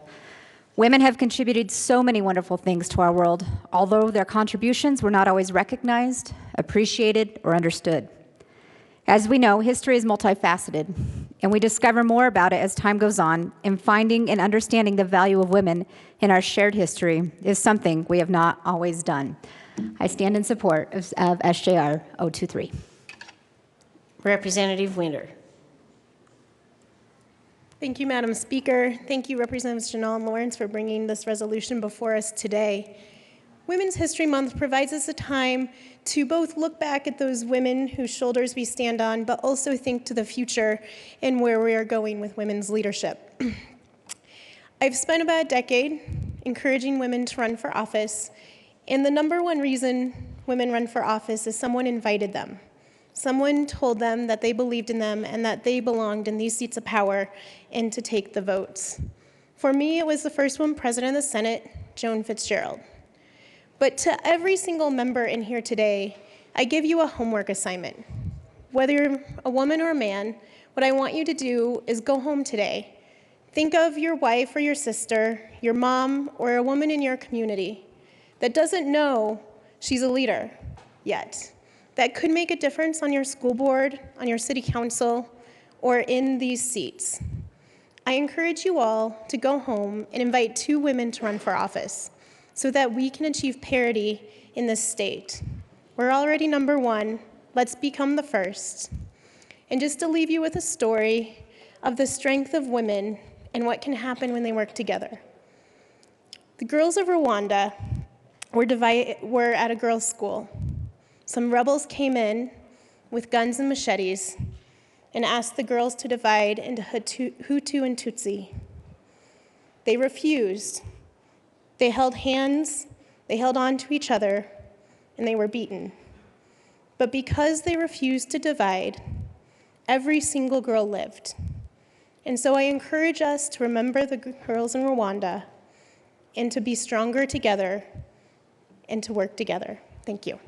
Women have contributed so many wonderful things to our world, although their contributions were not always recognized, appreciated, or understood. As we know, history is multifaceted, and we discover more about it as time goes on, and finding and understanding the value of women in our shared history is something we have not always done. I stand in support of SJR 023. Representative Winter. Thank you, Madam Speaker. Thank you, Representatives Janelle and Lawrence, for bringing this resolution before us today. Women's History Month provides us a time to both look back at those women whose shoulders we stand on, but also think to the future and where we are going with women's leadership. I've spent about a decade encouraging women to run for office, and the number one reason women run for office is someone invited them. Someone told them that they believed in them and that they belonged in these seats of power and to take the votes. For me, it was the first woman president of the Senate, Joan Fitzgerald. But to every single member in here today, I give you a homework assignment. Whether you're a woman or a man, what I want you to do is go home today. Think of your wife or your sister, your mom, or a woman in your community that doesn't know she's a leader yet, that could make a difference on your school board, on your city council, or in these seats. I encourage you all to go home and invite 2 women to run for office so that we can achieve parity in this state. We're already number 1. Let's become the first. And just to leave you with a story of the strength of women and what can happen when they work together. The girls of Rwanda were at a girls' school. Some rebels came in with guns and machetes and asked the girls to divide into Hutu and Tutsi. They refused. They held hands, they held on to each other, and they were beaten. But because they refused to divide, every single girl lived. And so I encourage us to remember the girls in Rwanda and to be stronger together and to work together. Thank you.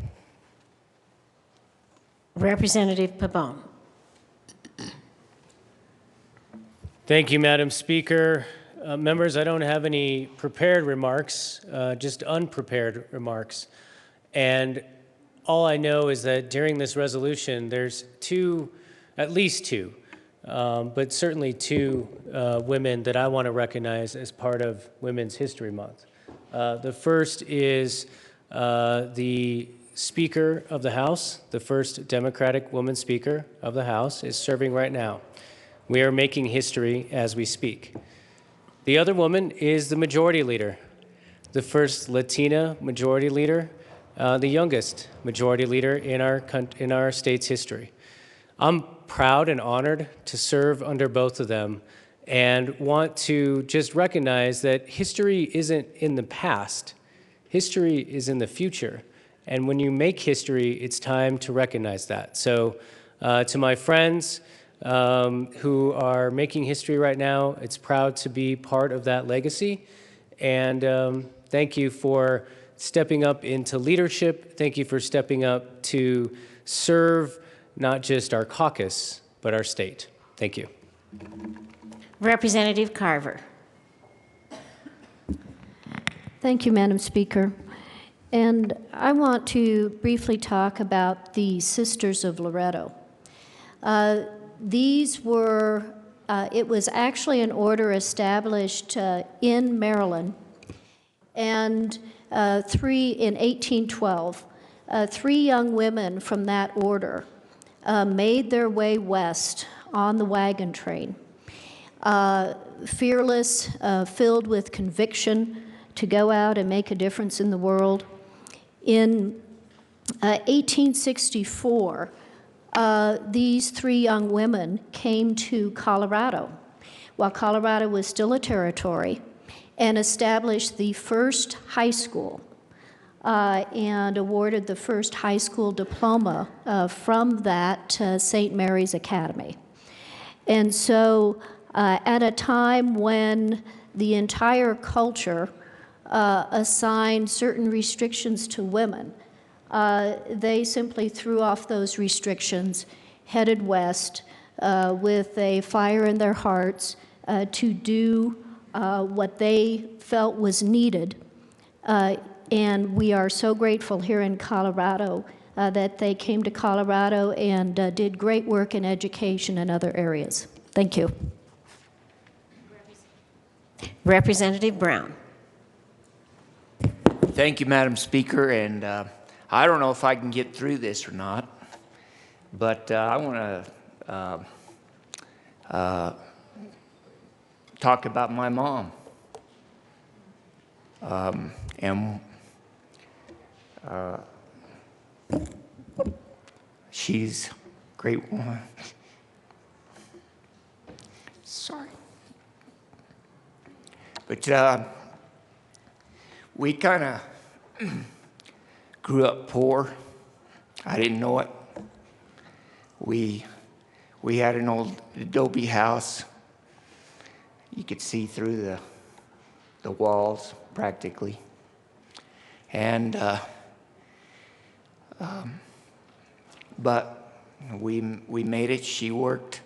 Representative Pabon. Thank you, Madam Speaker. Members, I don't have any prepared remarks, just unprepared remarks. And all I know is that during this resolution, there's at least two, but certainly 2 women that I want to recognize as part of Women's History Month. The first is the Speaker of the House, the first Democratic woman Speaker of the House, is serving right now. We are making history as we speak. The other woman is the Majority Leader, the first Latina Majority Leader, the youngest Majority Leader in our state's history. I'm proud and honored to serve under both of them and want to just recognize that history isn't in the past. History is in the future. And when you make history, it's time to recognize that. So to my friends who are making history right now, it's proud to be part of that legacy. And thank you for stepping up into leadership. Thank you for stepping up to serve not just our caucus, but our state. Thank you. Representative Carver. Thank you, Madam Speaker. And I want to briefly talk about the Sisters of Loretto. These were, it was actually an order established in Maryland, and in 1812, 3 young women from that order made their way west on the wagon train, fearless, filled with conviction to go out and make a difference in the world. In 1864, these 3 young women came to Colorado while Colorado was still a territory and established the first high school and awarded the first high school diploma from that St. Mary's Academy. And so at a time when the entire culture assigned certain restrictions to women, they simply threw off those restrictions, headed west with a fire in their hearts to do what they felt was needed. And we are so grateful here in Colorado that they came to Colorado and did great work in education and other areas. Thank you. Representative Brown. Thank you, Madam Speaker, and I don't know if I can get through this or not, but I want to talk about my mom. And she's a great woman. Sorry. But we kind of grew up poor. I didn't know it. We had an old adobe house. You could see through the walls practically. And but we made it. She worked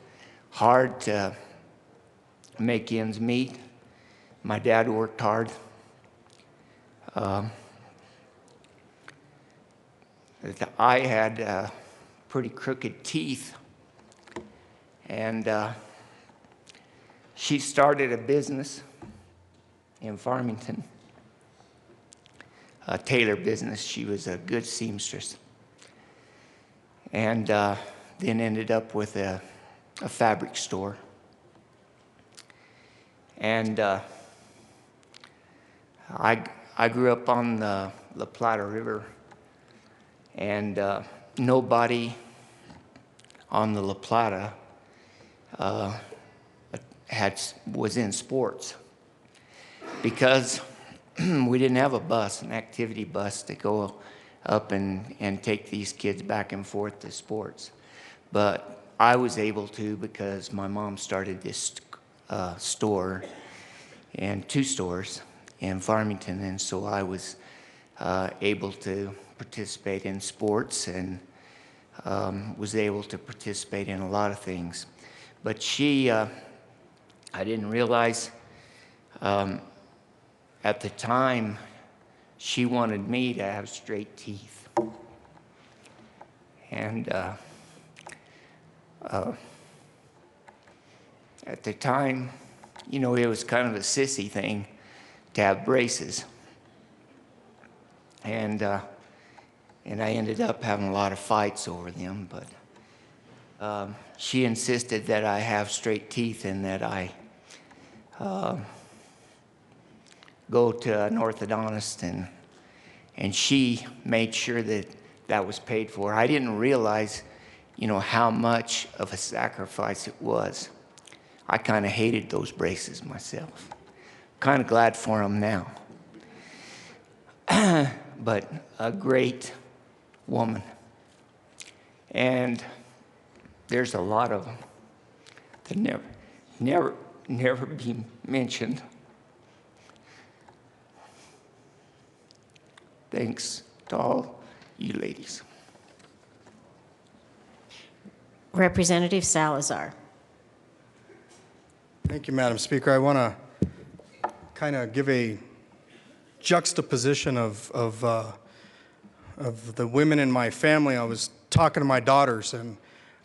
hard to make ends meet. My dad worked hard. I had pretty crooked teeth, and she started a business in Farmington, a tailor business. She was a good seamstress, and then ended up with a fabric store. And I grew up on the La Plata River, and nobody on the La Plata was in sports because we didn't have a bus, an activity bus, to go up and take these kids back and forth to sports. But I was able to because my mom started this store and 2 stores in Farmington, and so I was able to participate in sports and was able to participate in a lot of things. But she, I didn't realize at the time she wanted me to have straight teeth. And at the time, you know, it was kind of a sissy thing to have braces. And I ended up having a lot of fights over them, but she insisted that I have straight teeth and that I go to an orthodontist, and she made sure that that was paid for. I didn't realize, you know, how much of a sacrifice it was. I kind of hated those braces myself. Kind of glad for them now. But a great woman. And there's a lot of them that never be mentioned. Thanks to all you ladies. Representative Salazar. Thank you, Madam Speaker. I want to kind of give a juxtaposition of the women in my family. I was talking to my daughters, and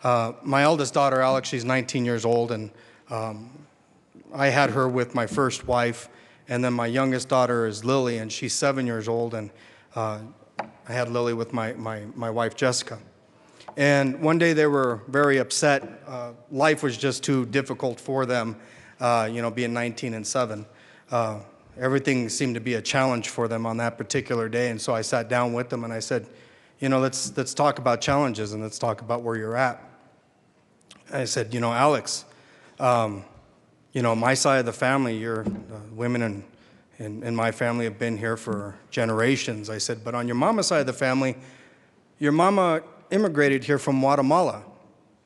my eldest daughter, Alex, she's 19 years old, and I had her with my first wife, and then my youngest daughter is Lily, and she's 7 years old, and I had Lily with my wife, Jessica. And one day they were very upset. Life was just too difficult for them, being 19 and 7. Everything seemed to be a challenge for them on that particular day. And so I sat down with them and I said, let's talk about challenges and let's talk about where you're at. I said, Alex, my side of the family, women in my family have been here for generations. I said, but on your mama's side of the family, your mama immigrated here from Guatemala.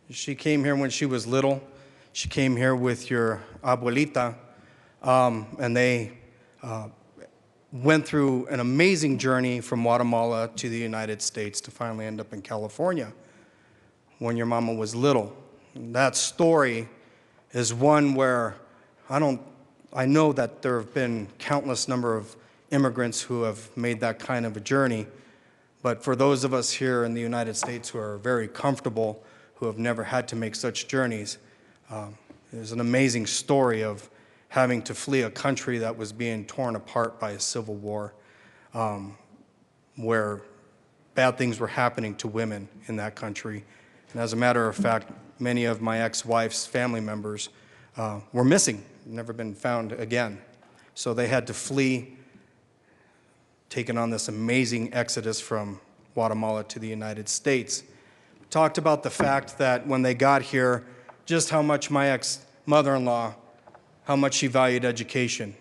She came here when she was little. She came here with your abuelita, and they went through an amazing journey from Guatemala to the United States to finally end up in California when your mama was little. And that story is one where I know that there have been countless number of immigrants who have made that kind of a journey. But for those of us here in the United States who are very comfortable, who have never had to make such journeys, there's an amazing story of having to flee a country that was being torn apart by a civil war, where bad things were happening to women in that country. And as a matter of fact, many of my ex-wife's family members were missing, never been found again. So they had to flee, taken on this amazing exodus from Guatemala to the United States. We talked about the fact that when they got here, just how much my ex-mother-in-law, how much she valued education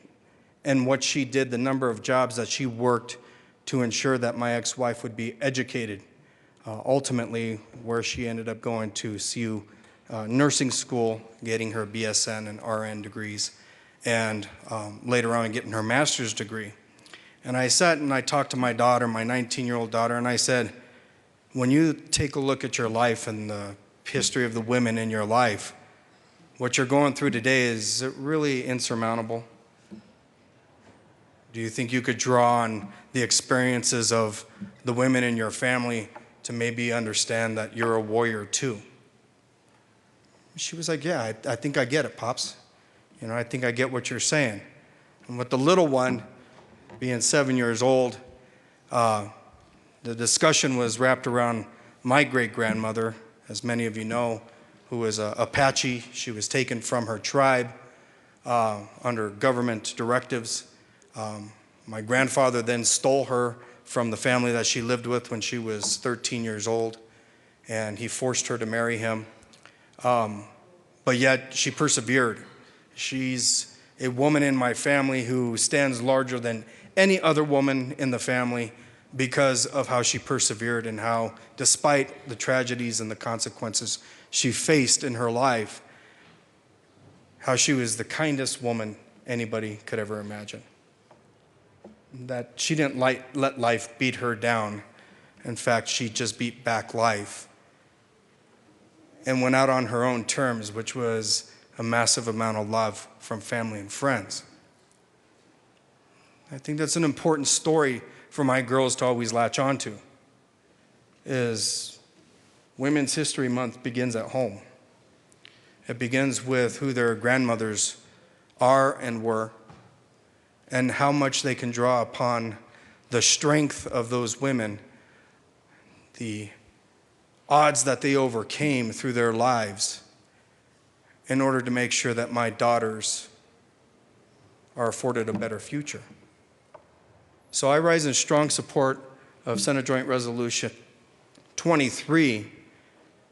and what she did, the number of jobs that she worked to ensure that my ex-wife would be educated. Ultimately, where she ended up going to CU nursing school, getting her BSN and RN degrees, and later on getting her master's degree. And I sat and I talked to my daughter, my 19-year-old daughter, and I said, when you take a look at your life and the history of the women in your life, what you're going through today, is it really insurmountable? Do you think you could draw on the experiences of the women in your family to maybe understand that you're a warrior too? She was like, yeah, I think I get it, Pops. I think I get what you're saying. And with the little one, being 7 years old, the discussion was wrapped around my great-grandmother, as many of you know, who was an Apache. She was taken from her tribe under government directives. My grandfather then stole her from the family that she lived with when she was 13 years old, and he forced her to marry him. But yet she persevered. She's a woman in my family who stands larger than any other woman in the family because of how she persevered and how, despite the tragedies and the consequences she faced in her life, how she was the kindest woman anybody could ever imagine. That she didn't let life beat her down. In fact, she just beat back life and went out on her own terms, which was a massive amount of love from family and friends. I think that's an important story for my girls to always latch onto, is Women's History Month begins at home. It begins with who their grandmothers are and were, and how much they can draw upon the strength of those women, the odds that they overcame through their lives in order to make sure that my daughters are afforded a better future. So I rise in strong support of Senate Joint Resolution 23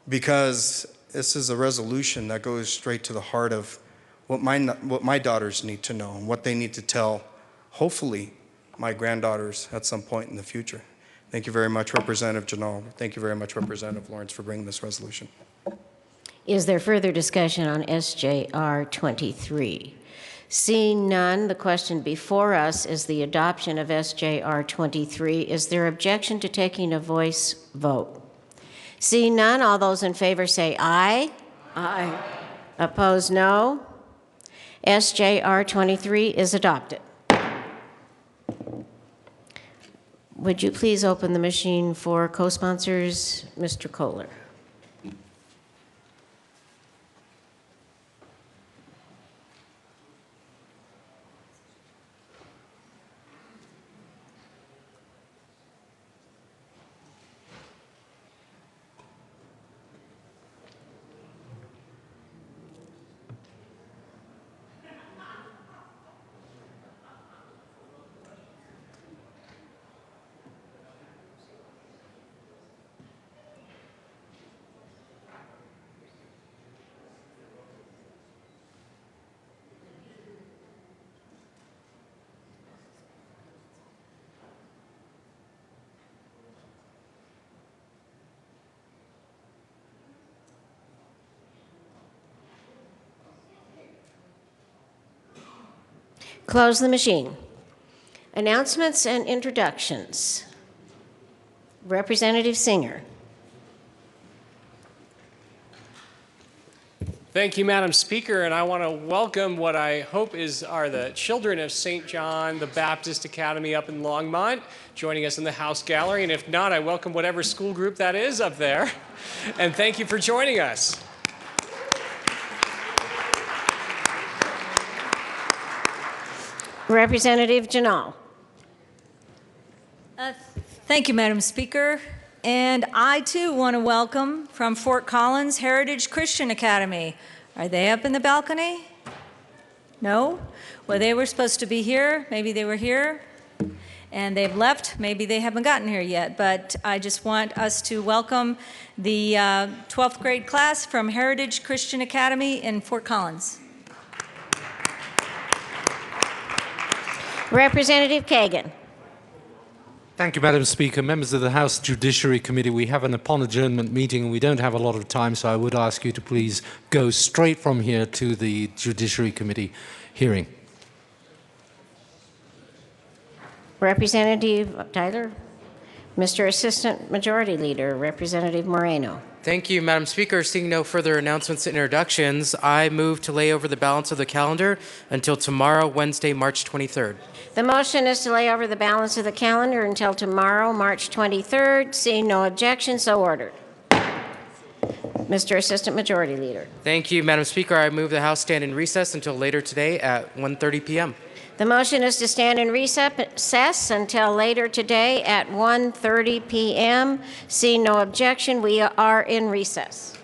because this is a resolution that goes straight to the heart of what my daughters need to know and what they need to tell, hopefully, my granddaughters at some point in the future. Thank you very much, Representative Janal. Thank you very much, Representative Lawrence, for bringing this resolution. Is there further discussion on SJR 23? Seeing none, the question before us is the adoption of SJR 23. Is there objection to taking a voice vote? Seeing none, all those in favor say aye. Aye. Opposed, no. SJR 23 is adopted. Would you please open the machine for co-sponsors, Mr. Kohler? Close the machine. Announcements and introductions. Representative Singer. Thank you, Madam Speaker, and I want to welcome what I hope are the children of St. John the Baptist Academy up in Longmont, joining us in the House Gallery, and if not, I welcome whatever school group that is up there, and thank you for joining us. Representative Janal. Thank you, Madam Speaker. And I, too, want to welcome from Fort Collins Heritage Christian Academy. Are they up in the balcony? No? Well, they were supposed to be here. Maybe they were here. And they've left. Maybe they haven't gotten here yet. But I just want us to welcome the 12th grade class from Heritage Christian Academy in Fort Collins. Representative Kagan. Thank you, Madam Speaker. Members of the House Judiciary Committee, we have an upon adjournment meeting and we don't have a lot of time, so I would ask you to please go straight from here to the Judiciary Committee hearing. Representative Tyler. Mr. Assistant Majority Leader, Representative Moreno. Thank you, Madam Speaker. Seeing no further announcements and introductions, I move to lay over the balance of the calendar until tomorrow, Wednesday, March 23rd. The motion is to lay over the balance of the calendar until tomorrow, March 23rd. Seeing no objection, so ordered. Mr. Assistant Majority Leader. Thank you, Madam Speaker. I move the House stand in recess until later today at 1:30 p.m. The motion is to stand in recess until later today at 1:30 p.m. See no objection. We are in recess.